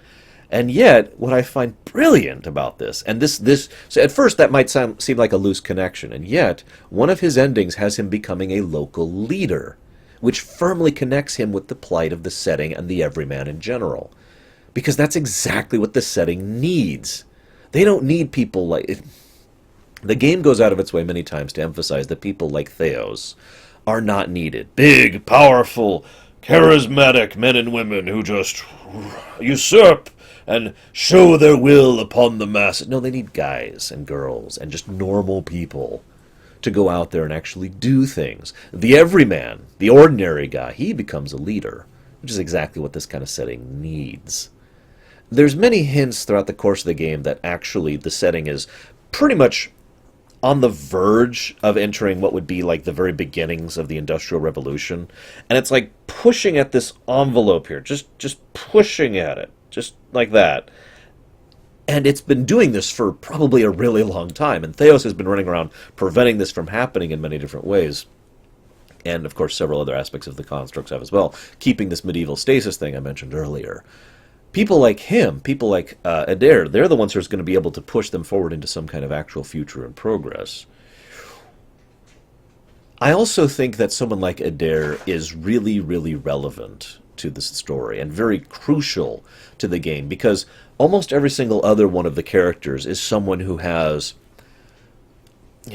And yet, what I find brilliant about this, and this, so at first that might seem like a loose connection, and yet, one of his endings has him becoming a local leader, which firmly connects him with the plight of the setting and the Everyman in general. Because that's exactly what the setting needs. They don't need people like... The game goes out of its way many times to emphasize that people like Theos are not needed. Big, powerful, charismatic men and women who just usurp and show their will upon the masses. No, they need guys and girls and just normal people to go out there and actually do things. The Everyman, the ordinary guy, he becomes a leader, which is exactly what this kind of setting needs. There's many hints throughout the course of the game that actually the setting is pretty much on the verge of entering what would be like the very beginnings of the Industrial Revolution, and it's like pushing at this envelope here, just pushing at it, just like that. And it's been doing this for probably a really long time, and Theos has been running around preventing this from happening in many different ways. And, of course, several other aspects of the constructs have as well, keeping this medieval stasis thing I mentioned earlier. People like him, people like Adair, they're the ones who are going to be able to push them forward into some kind of actual future and progress. I also think that someone like Adair is really, really relevant to this story and very crucial to the game, because almost every single other one of the characters is someone who has,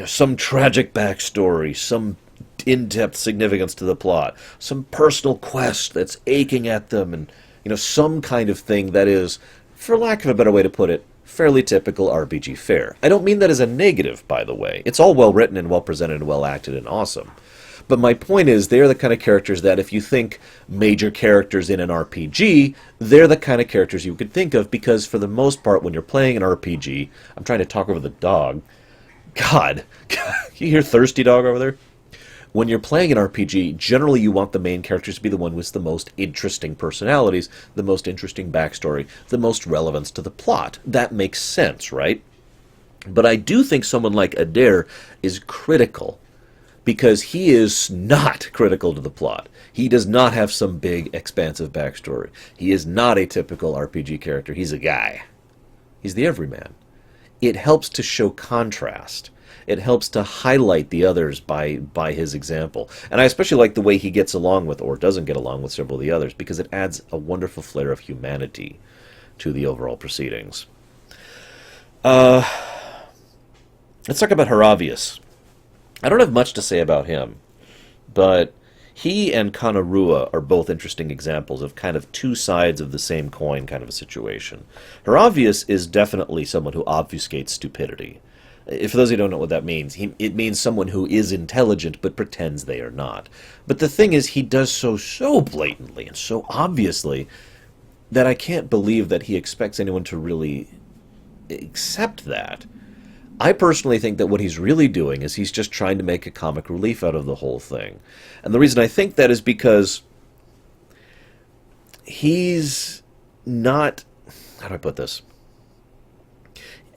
some tragic backstory, some in-depth significance to the plot, some personal quest that's aching at them, and some kind of thing that is, for lack of a better way to put it, fairly typical RPG fare. I don't mean that as a negative, by the way. It's all well written and well presented and well acted and awesome. But my point is, they're the kind of characters that if you think major characters in an RPG, they're the kind of characters you could think of, because for the most part, when you're playing an RPG, I'm trying to talk over the dog. God, you hear Thirsty Dog over there? When you're playing an RPG, generally you want the main characters to be the one with the most interesting personalities, the most interesting backstory, the most relevance to the plot. That makes sense, right? But I do think someone like Adair is critical, because he is not critical to the plot. He does not have some big, expansive backstory. He is not a typical RPG character. He's a guy. He's the Everyman. It helps to show contrast. It helps to highlight the others by his example. And I especially like the way he gets along with, or doesn't get along with, several of the others, because it adds a wonderful flair of humanity to the overall proceedings. Let's talk about Haravius. I don't have much to say about him, but he and Kanarua are both interesting examples of kind of two sides of the same coin kind of a situation. Haravius is definitely someone who obfuscates stupidity. For those who don't know what that means, it means someone who is intelligent but pretends they are not. But the thing is, he does so blatantly and so obviously that I can't believe that he expects anyone to really accept that. I personally think that what he's really doing is he's just trying to make a comic relief out of the whole thing. And the reason I think that is because he's not... How do I put this?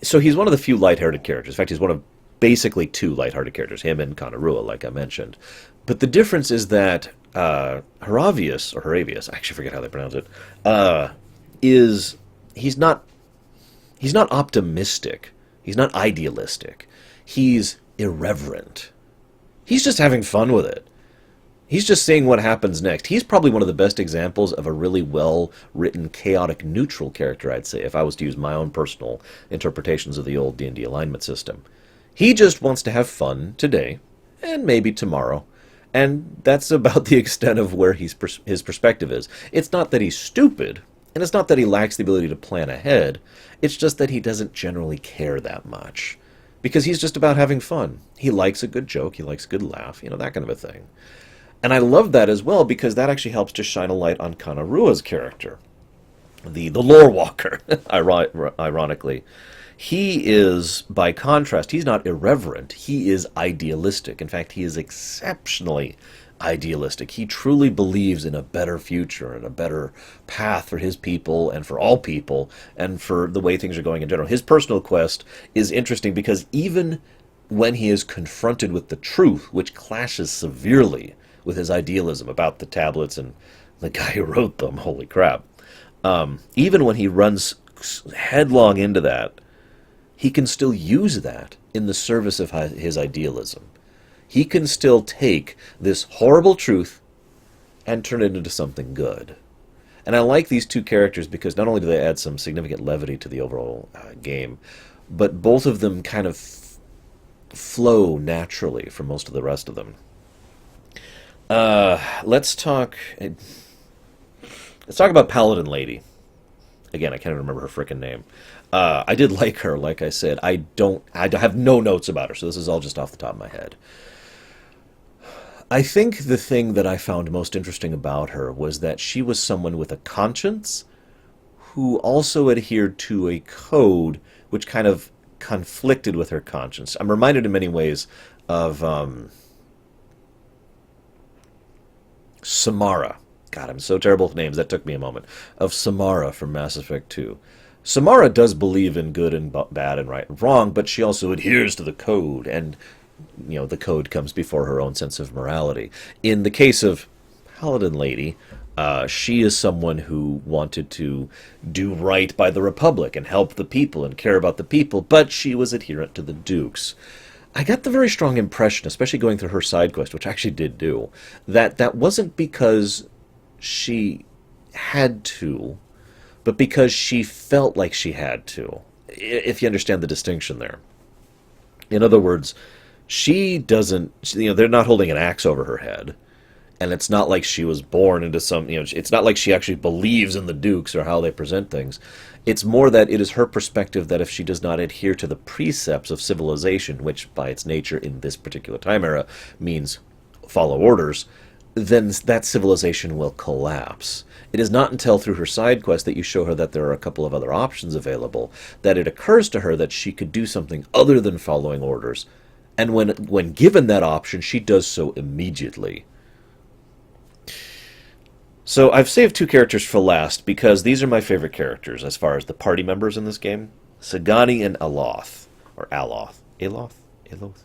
So he's one of the few lighthearted characters. In fact, he's one of basically two lighthearted characters, him and Kanarua, like I mentioned. But the difference is that Haravius, I actually forget how they pronounce it, he's not optimistic. He's not idealistic. He's irreverent. He's just having fun with it. He's just seeing what happens next. He's probably one of the best examples of a really well-written, chaotic, neutral character, I'd say, if I was to use my own personal interpretations of the old D&D alignment system. He just wants to have fun today, and maybe tomorrow, and that's about the extent of where his perspective is. It's not that he's stupid, and it's not that he lacks the ability to plan ahead. It's just that he doesn't generally care that much, because he's just about having fun. He likes a good joke, he likes a good laugh, that kind of a thing. And I love that as well, because that actually helps to shine a light on Kanarua's character, the lore walker, ironically. He is, by contrast, he's not irreverent, he is idealistic. In fact, he is exceptionally idealistic. He truly believes in a better future and a better path for his people and for all people and for the way things are going in general. His personal quest is interesting because even when he is confronted with the truth, which clashes severely with his idealism about the tablets and the guy who wrote them, holy crap, even when he runs headlong into that, he can still use that in the service of his idealism. He can still take this horrible truth and turn it into something good. And I like these two characters because not only do they add some significant levity to the overall game, but both of them kind of flow naturally from most of the rest of them. Let's talk about Paladin Lady. Again, I can't even remember her frickin' name. I did like her, like I said. I have no notes about her, so this is all just off the top of my head. I think the thing that I found most interesting about her was that she was someone with a conscience who also adhered to a code which kind of conflicted with her conscience. I'm reminded in many ways of Samara. God, I'm so terrible with names. That took me a moment. Of Samara from Mass Effect 2. Samara does believe in good and bad and right and wrong, but she also adheres to the code, and the code comes before her own sense of morality. In the case of Paladin Lady, she is someone who wanted to do right by the Republic and help the people and care about the people, but she was adherent to the Dukes. I got the very strong impression, especially going through her side quest, which I actually did do, that that wasn't because she had to, but because she felt like she had to, if you understand the distinction there. In other words, she doesn't, they're not holding an axe over her head, and it's not like she was born into some, it's not like she actually believes in the Dukes or how they present things. It's more that it is her perspective that if she does not adhere to the precepts of civilization, which by its nature in this particular time era means follow orders, then that civilization will collapse. It is not until through her side quest that you show her that there are a couple of other options available that it occurs to her that she could do something other than following orders. And when given that option, she does so immediately. So I've saved two characters for last because these are my favorite characters as far as the party members in this game. Sagani and Aloth. Or Aloth. Aloth? Aloth?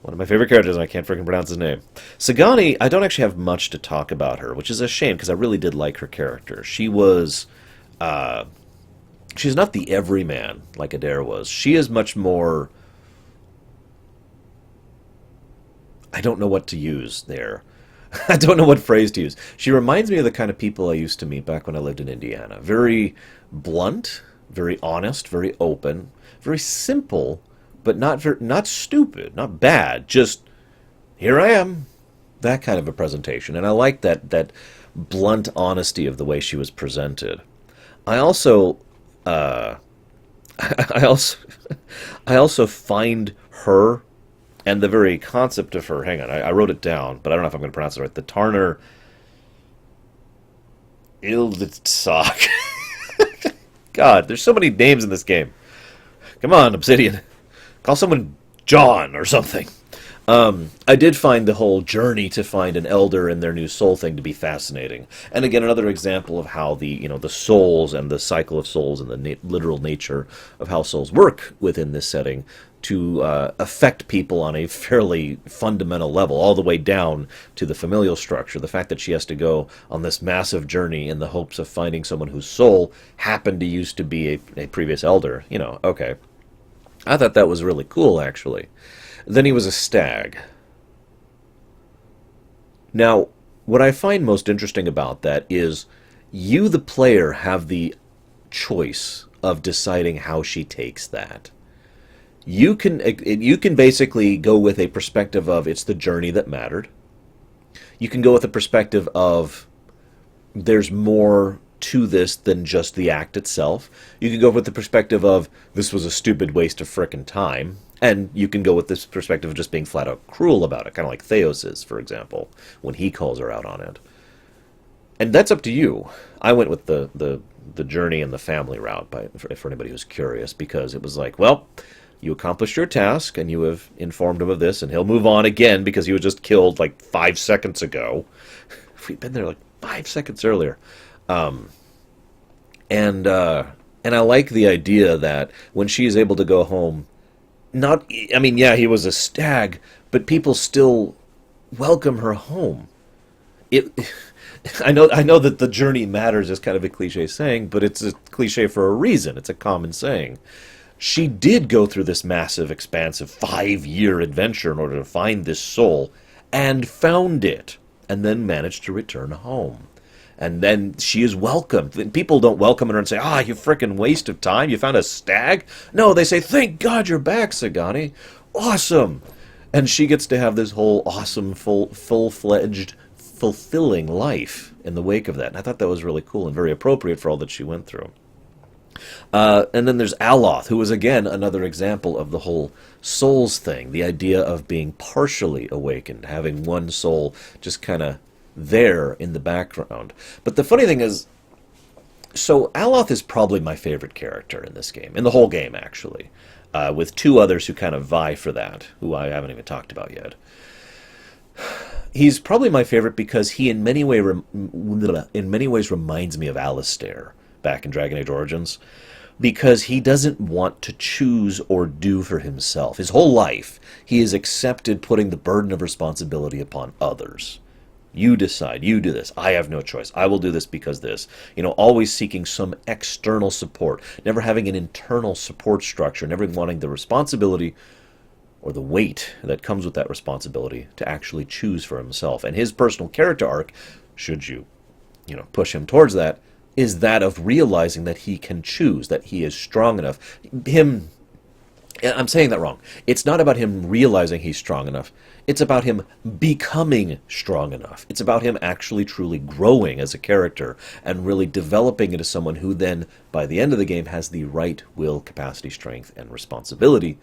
One of my favorite characters, and I can't freaking pronounce his name. Sagani, I don't actually have much to talk about her, which is a shame, because I really did like her character. She was... she's not the everyman, like Adair was. She is much more... I don't know what to use there. I don't know what phrase to use. She reminds me of the kind of people I used to meet back when I lived in Indiana. Very blunt, very honest, very open, very simple, but not stupid, not bad. Just, here I am. That kind of a presentation. And I like that blunt honesty of the way she was presented. I also I also find her and the very concept of her, hang on, I wrote it down, but I don't know if I'm going to pronounce it right. The Tarner Ilditsak. God, there's so many names in this game. Come on, Obsidian. Call someone John or something. I did find the whole journey to find an elder and their new soul thing to be fascinating. And again, another example of how the souls and the cycle of souls and the literal nature of how souls work within this setting to affect people on a fairly fundamental level, all the way down to the familial structure. The fact that she has to go on this massive journey in the hopes of finding someone whose soul happened to used to be a previous elder. Okay. I thought that was really cool, actually. Then he was a stag. Now, what I find most interesting about that is you, the player, have the choice of deciding how she takes that. You can basically go with a perspective of it's the journey that mattered. You can go with a perspective of there's more to this than just the act itself. You can go with the perspective of this was a stupid waste of frickin' time. And you can go with this perspective of just being flat out cruel about it, kind of like Theos is, for example, when he calls her out on it. And that's up to you. I went with the journey and the family route, for anybody who's curious, because it was like, well, you accomplished your task, and you have informed him of this, and he'll move on again because he was just killed like 5 seconds ago. We'd been there like 5 seconds earlier. And I like the idea that when she's able to go home, he was a stag, but people still welcome her home. I know that the journey matters is kind of a cliche saying, but it's a cliche for a reason. It's a common saying. She did go through this massive, expansive 5-year adventure in order to find this soul, and found it, and then managed to return home. And then she is welcomed. People don't welcome her and say, you frickin' waste of time. You found a stag? No, they say, thank God you're back, Sagani. Awesome. And she gets to have this whole awesome, full-fledged, fulfilling life in the wake of that. And I thought that was really cool and very appropriate for all that she went through. And then there's Aloth, who is, again, another example of the whole souls thing. The idea of being partially awakened, having one soul just kind of there in the background. But the funny thing is, So Aloth is probably my favorite character in this game, in the whole game, actually, with two others who kind of vie for that, who I haven't even talked about yet. He's probably my favorite because he, in many ways, reminds me of Alistair back in Dragon Age Origins, because he doesn't want to choose or do for himself. His whole life, he has accepted putting the burden of responsibility upon others. You decide, you do this. I have no choice. I will do this because this. Always seeking some external support, never having an internal support structure, never wanting the responsibility or the weight that comes with that responsibility to actually choose for himself. And his personal character arc, should you, push him towards that, is that of realizing that he can choose, that he is strong enough. I'm saying that wrong. It's not about him realizing he's strong enough. It's about him becoming strong enough. It's about him actually truly growing as a character and really developing into someone who then, by the end of the game, has the right will, capacity, strength, and responsibility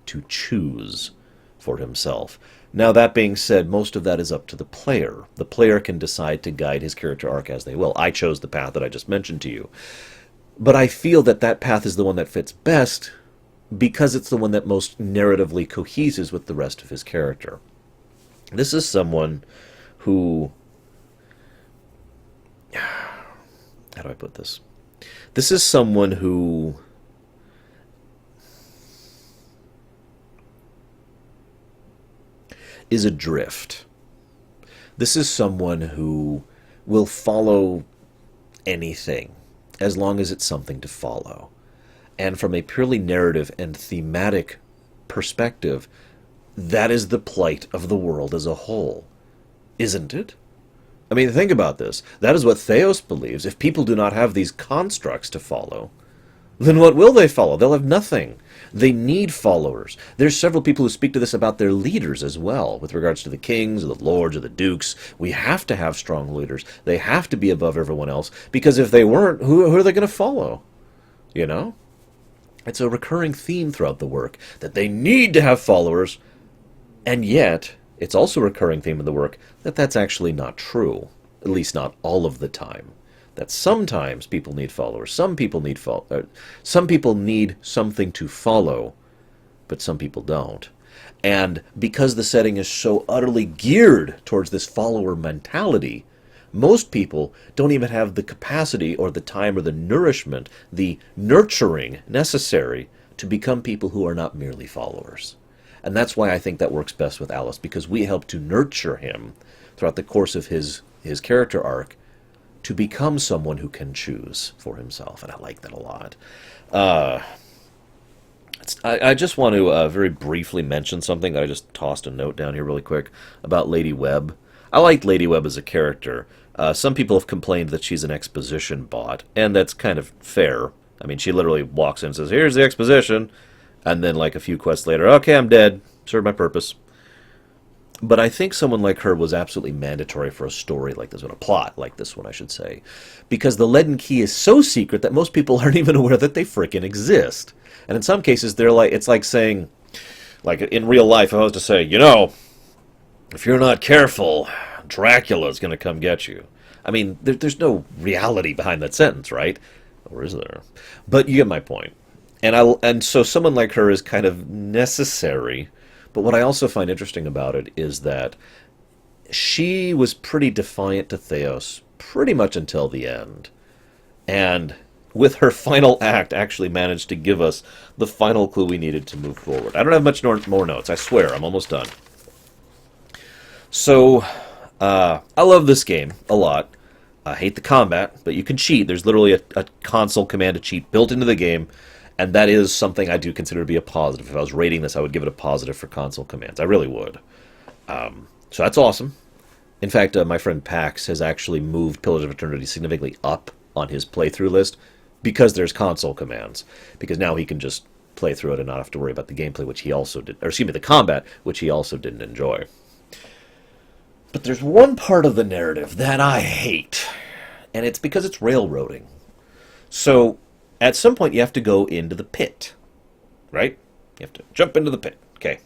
to choose for himself. Now, that being said, most of that is up to the player. The player can decide to guide his character arc as they will. I chose the path that I just mentioned to you. But I feel that that path is the one that fits best because it's the one that most narratively coheses with the rest of his character. This is someone who... How do I put this? This is someone who... is adrift. This is someone who will follow anything as long as it's something to follow. And from a purely narrative and thematic perspective, that is the plight of the world as a whole, isn't it? I mean, think about this. That is what Theos believes. If people do not have these constructs to follow, then what will they follow? They'll have nothing. They need followers. There's several people who speak to this about their leaders as well, with regards to the kings, or the lords, or the dukes. We have to have strong leaders. They have to be above everyone else, because if they weren't, who are they going to follow? It's a recurring theme throughout the work, that they need to have followers, and yet it's also a recurring theme in the work that that's actually not true, at least not all of the time. That sometimes people need followers, some people need something to follow, but some people don't. And because the setting is so utterly geared towards this follower mentality, most people don't even have the capacity or the time or the nourishment, the nurturing necessary to become people who are not merely followers. And that's why I think that works best with Alice, because we help to nurture him throughout the course of his character arc to become someone who can choose for himself, and I like that a lot. I just want to very briefly mention something. I just tossed a note down here really quick about Lady Webb. I liked Lady Webb as a character. Some people have complained that she's an exposition bot, and that's kind of fair. I mean, she literally walks in and says, "Here's the exposition," and then like a few quests later, "Okay, I'm dead. Served my purpose." But I think someone like her was absolutely mandatory for a story like this one, a plot like this one, I should say. Because the Leaden Key is so secret that most people aren't even aware that they frickin' exist. And in some cases, it's like saying, like in real life, if I was to say, if you're not careful, Dracula's going to come get you. I mean, there's no reality behind that sentence, right? Or is there? But you get my point. And so someone like her is kind of necessary. But what I also find interesting about it is that she was pretty defiant to Theos pretty much until the end. And with her final act, actually managed to give us the final clue we needed to move forward. I don't have much more notes, I swear, I'm almost done. So, I love this game a lot. I hate the combat, but you can cheat. There's literally a console command to cheat built into the game. And that is something I do consider to be a positive. If I was rating this, I would give it a positive for console commands. I really would. So that's awesome. In fact, my friend Pax has actually moved Pillars of Eternity significantly up on his playthrough list because there's console commands. Because now he can just play through it and not have to worry about the gameplay, which he also did. Or excuse me, the combat, which he also didn't enjoy. But there's one part of the narrative that I hate. And it's because it's railroading. So at some point, you have to go into the pit, right? You have to jump into the pit. Okay.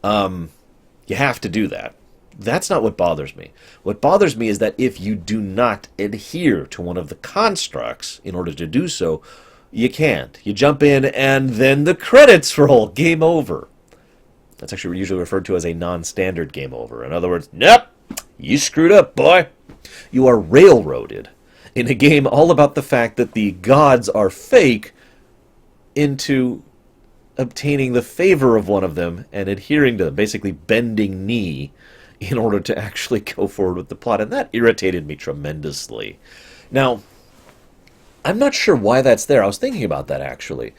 You have to do that. That's not what bothers me. What bothers me is that if you do not adhere to one of the constructs in order to do so, you can't. You jump in and then the credits roll. Game over. That's actually usually referred to as a non-standard game over. In other words, nope, you screwed up, boy. You are railroaded in a game all about the fact that the gods are fake into obtaining the favor of one of them and adhering to them, basically bending knee in order to actually go forward with the plot. And that irritated me tremendously. Now, I'm not sure why that's there. I was thinking about that, actually.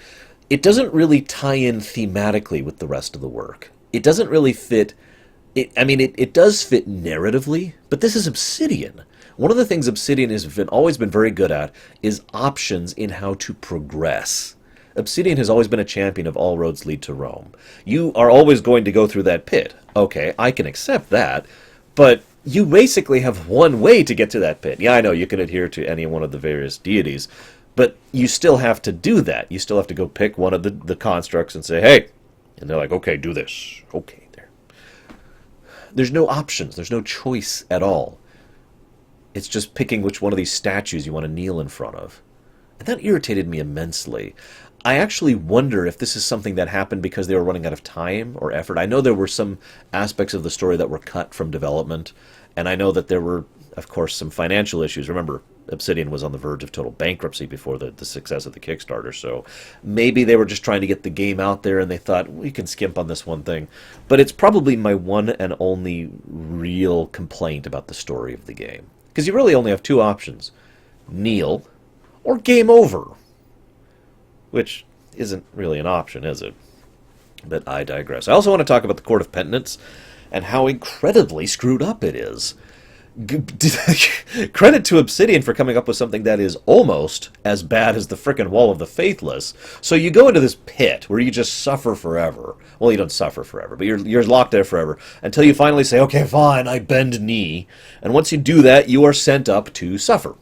It doesn't really tie in thematically with the rest of the work. It doesn't really fit... It does fit narratively, but this is Obsidian. One of the things Obsidian has always been very good at is options in how to progress. Obsidian has always been a champion of all roads lead to Rome. You are always going to go through that pit. Okay, I can accept that, but you basically have one way to get to that pit. Yeah, I know, you can adhere to any one of the various deities, but you still have to do that. You still have to go pick one of the constructs and say, hey, and they're like, okay, do this. Okay, there. There's no options. There's no choice at all. It's just picking which one of these statues you want to kneel in front of. And that irritated me immensely. I actually wonder if this is something that happened because they were running out of time or effort. I know there were some aspects of the story that were cut from development, and I know that there were, of course, some financial issues. Remember, Obsidian was on the verge of total bankruptcy before the success of the Kickstarter, so maybe they were just trying to get the game out there and they thought, we can skimp on this one thing. But it's probably my one and only real complaint about the story of the game. Because you really only have two options. Kneel or game over. Which isn't really an option, is it? But I digress. I also want to talk about the Court of Penitence and how incredibly screwed up it is. Credit to Obsidian for coming up with something that is almost as bad as the frickin' Wall of the Faithless. So you go into this pit where you just suffer forever. Well, you don't suffer forever, but you're locked there forever until you finally say, okay, fine, I bend knee. And once you do that, you are sent up to suffer.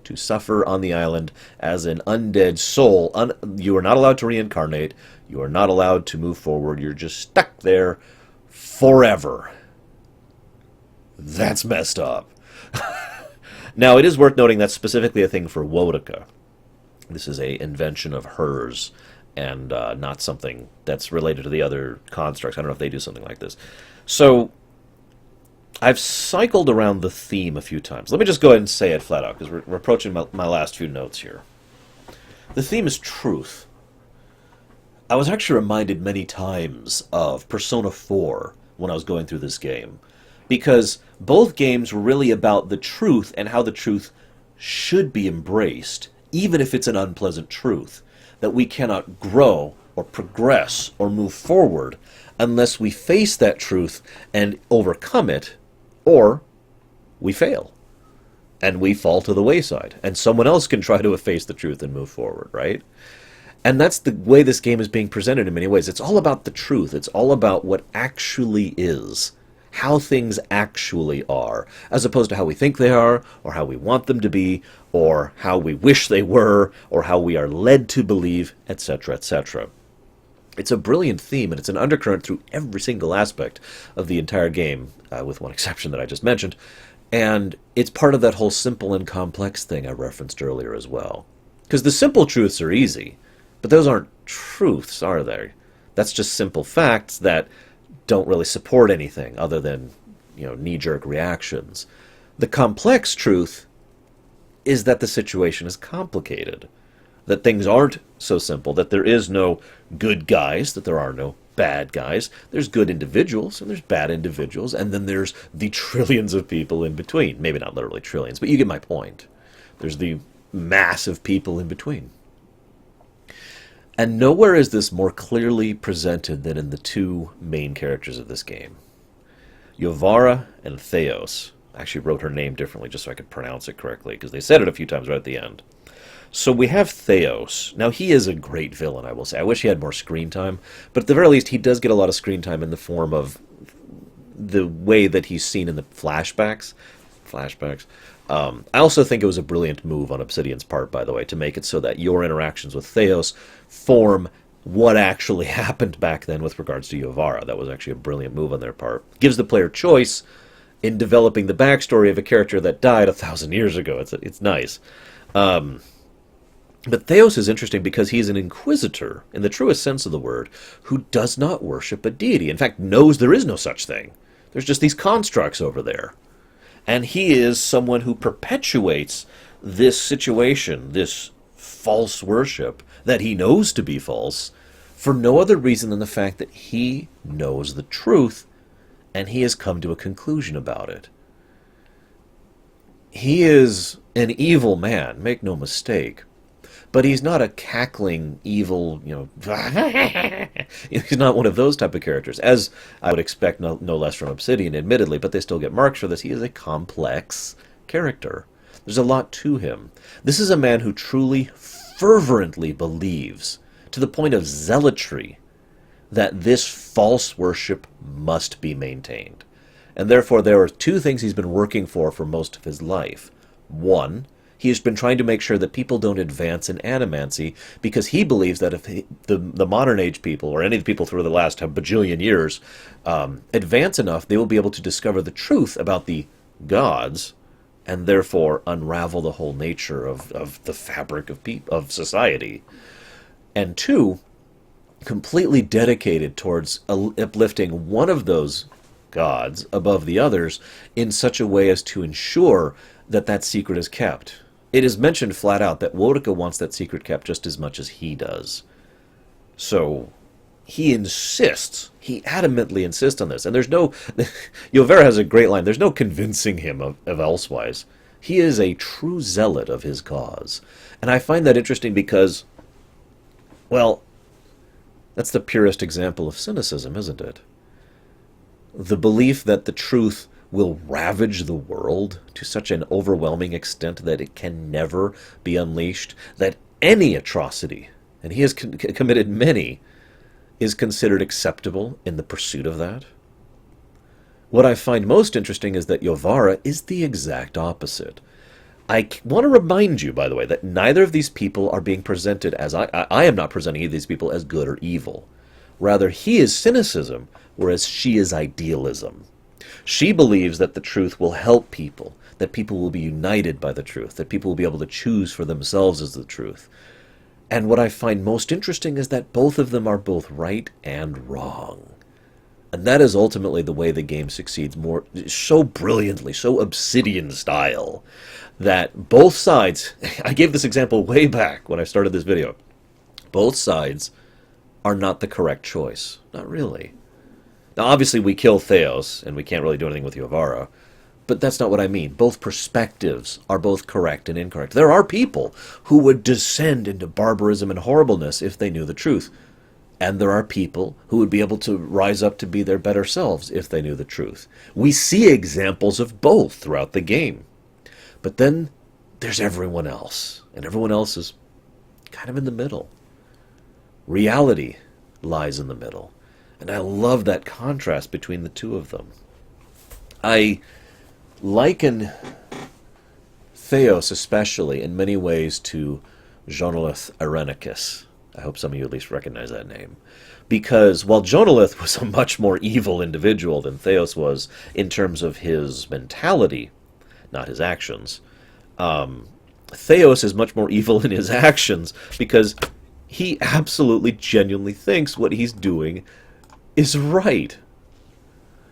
To suffer on the island as an undead soul. You are not allowed to reincarnate. You are not allowed to move forward. You're just stuck there forever. That's messed up. Now, it is worth noting that's specifically a thing for Wodica. This is an invention of hers and not something that's related to the other constructs. I don't know if they do something like this. So, I've cycled around the theme a few times. Let me just go ahead and say it flat out, because we're approaching my last few notes here. The theme is truth. I was actually reminded many times of Persona 4 when I was going through this game, because both games were really about the truth and how the truth should be embraced, even if it's an unpleasant truth, that we cannot grow or progress or move forward unless we face that truth and overcome it, or we fail and we fall to the wayside and someone else can try to efface the truth and move forward, right? And that's the way this game is being presented in many ways. It's all about the truth. It's all about what actually is, how things actually are, as opposed to how we think they are, or how we want them to be, or how we wish they were, or how we are led to believe, etc., etc. It's a brilliant theme, and it's an undercurrent through every single aspect of the entire game, with one exception that I just mentioned. And it's part of that whole simple and complex thing I referenced earlier as well. Because the simple truths are easy, but those aren't truths, are they? That's just simple facts that don't really support anything other than, knee-jerk reactions. The complex truth is that the situation is complicated. That things aren't so simple, that there is no good guys, that there are no bad guys. There's good individuals, and there's bad individuals, and then there's the trillions of people in between. Maybe not literally trillions, but you get my point. There's the mass of people in between. And nowhere is this more clearly presented than in the two main characters of this game. Yovara and Theos. I actually wrote her name differently just so I could pronounce it correctly, because they said it a few times right at the end. So we have Theos. Now, he is a great villain, I will say. I wish he had more screen time, but at the very least, he does get a lot of screen time in the form of the way that he's seen in the flashbacks. I also think it was a brilliant move on Obsidian's part, by the way, to make it so that your interactions with Theos form what actually happened back then with regards to Yovara. That was actually a brilliant move on their part. Gives the player choice in developing the backstory of a character that died 1,000 years ago. It's nice. But Theos is interesting because he's an inquisitor, in the truest sense of the word, who does not worship a deity. In fact, knows there is no such thing. There's just these constructs over there. And he is someone who perpetuates this situation, this false worship, that he knows to be false, for no other reason than the fact that he knows the truth, and he has come to a conclusion about it. He is an evil man, make no mistake. But he's not a cackling, evil, he's not one of those type of characters, as I would expect no less from Obsidian, admittedly, but they still get marks for this. He is a complex character. There's a lot to him. This is a man who truly, fervently believes, to the point of zealotry, that this false worship must be maintained. And therefore there are two things he's been working for most of his life. One, he has been trying to make sure that people don't advance in animancy, because he believes that if the modern age people, or any of the people through the last bajillion years, advance enough, they will be able to discover the truth about the gods, and therefore unravel the whole nature of the fabric of society. And two, completely dedicated towards uplifting one of those gods above the others in such a way as to ensure that that secret is kept. It is mentioned flat out that Wodika wants that secret kept just as much as he does. So he insists, he adamantly insists on this. And there's no, Yovara has a great line, there's no convincing him of elsewise. He is a true zealot of his cause. And I find that interesting because, well, that's the purest example of cynicism, isn't it? The belief that the truth will ravage the world to such an overwhelming extent that it can never be unleashed, that any atrocity, and he has committed many, is considered acceptable in the pursuit of that. What I find most interesting is that Yovara is the exact opposite. I want to remind you, by the way, that neither of these people are being presented as, I am not presenting either of these people as good or evil. Rather, he is cynicism, whereas she is idealism. She believes that the truth will help people, that people will be united by the truth, that people will be able to choose for themselves as the truth. And what I find most interesting is that both of them are both right and wrong. And that is ultimately the way the game succeeds so brilliantly, so Obsidian style, that both sides, I gave this example way back when I started this video, both sides are not the correct choice. Not really. Now, obviously, we kill Theos, and we can't really do anything with Yovara, but that's not what I mean. Both perspectives are both correct and incorrect. There are people who would descend into barbarism and horribleness if they knew the truth, and there are people who would be able to rise up to be their better selves if they knew the truth. We see examples of both throughout the game. But then there's everyone else, and everyone else is kind of in the middle. Reality lies in the middle. And I love that contrast between the two of them. I liken Theos especially in many ways to Jonolith Irenicus. I hope some of you at least recognize that name. Because while Jonolith was a much more evil individual than Theos was in terms of his mentality, not his actions, Theos is much more evil in his actions because he absolutely genuinely thinks what he's doing is right.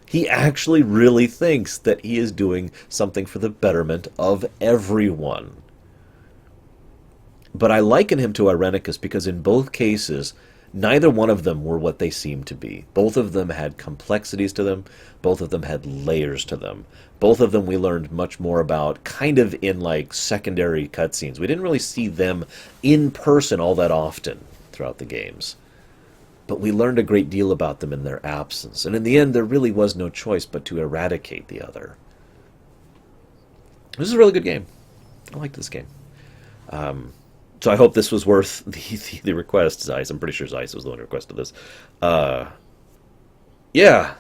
He actually really thinks that he is doing something for the betterment of everyone. But I liken him to Irenicus because in both cases, neither one of them were what they seemed to be. Both of them had complexities to them. Both of them had layers to them. Both of them we learned much more about kind of in like secondary cutscenes. We didn't really see them in person all that often throughout the games. But we learned a great deal about them in their absence. And in the end, there really was no choice but to eradicate the other. This is a really good game. I like this game. So I hope this was worth the request, Zeiss. I'm pretty sure Zeiss was the one who requested this. Yeah,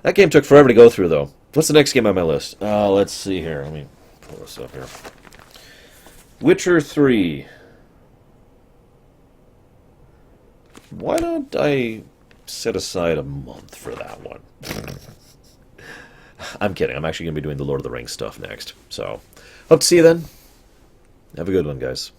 that game took forever to go through, though. What's the next game on my list? Let's see here. Let me pull this up here. Witcher 3. Why don't I set aside a month for that one? I'm kidding. I'm actually going to be doing the Lord of the Rings stuff next. So, hope to see you then. Have a good one, guys.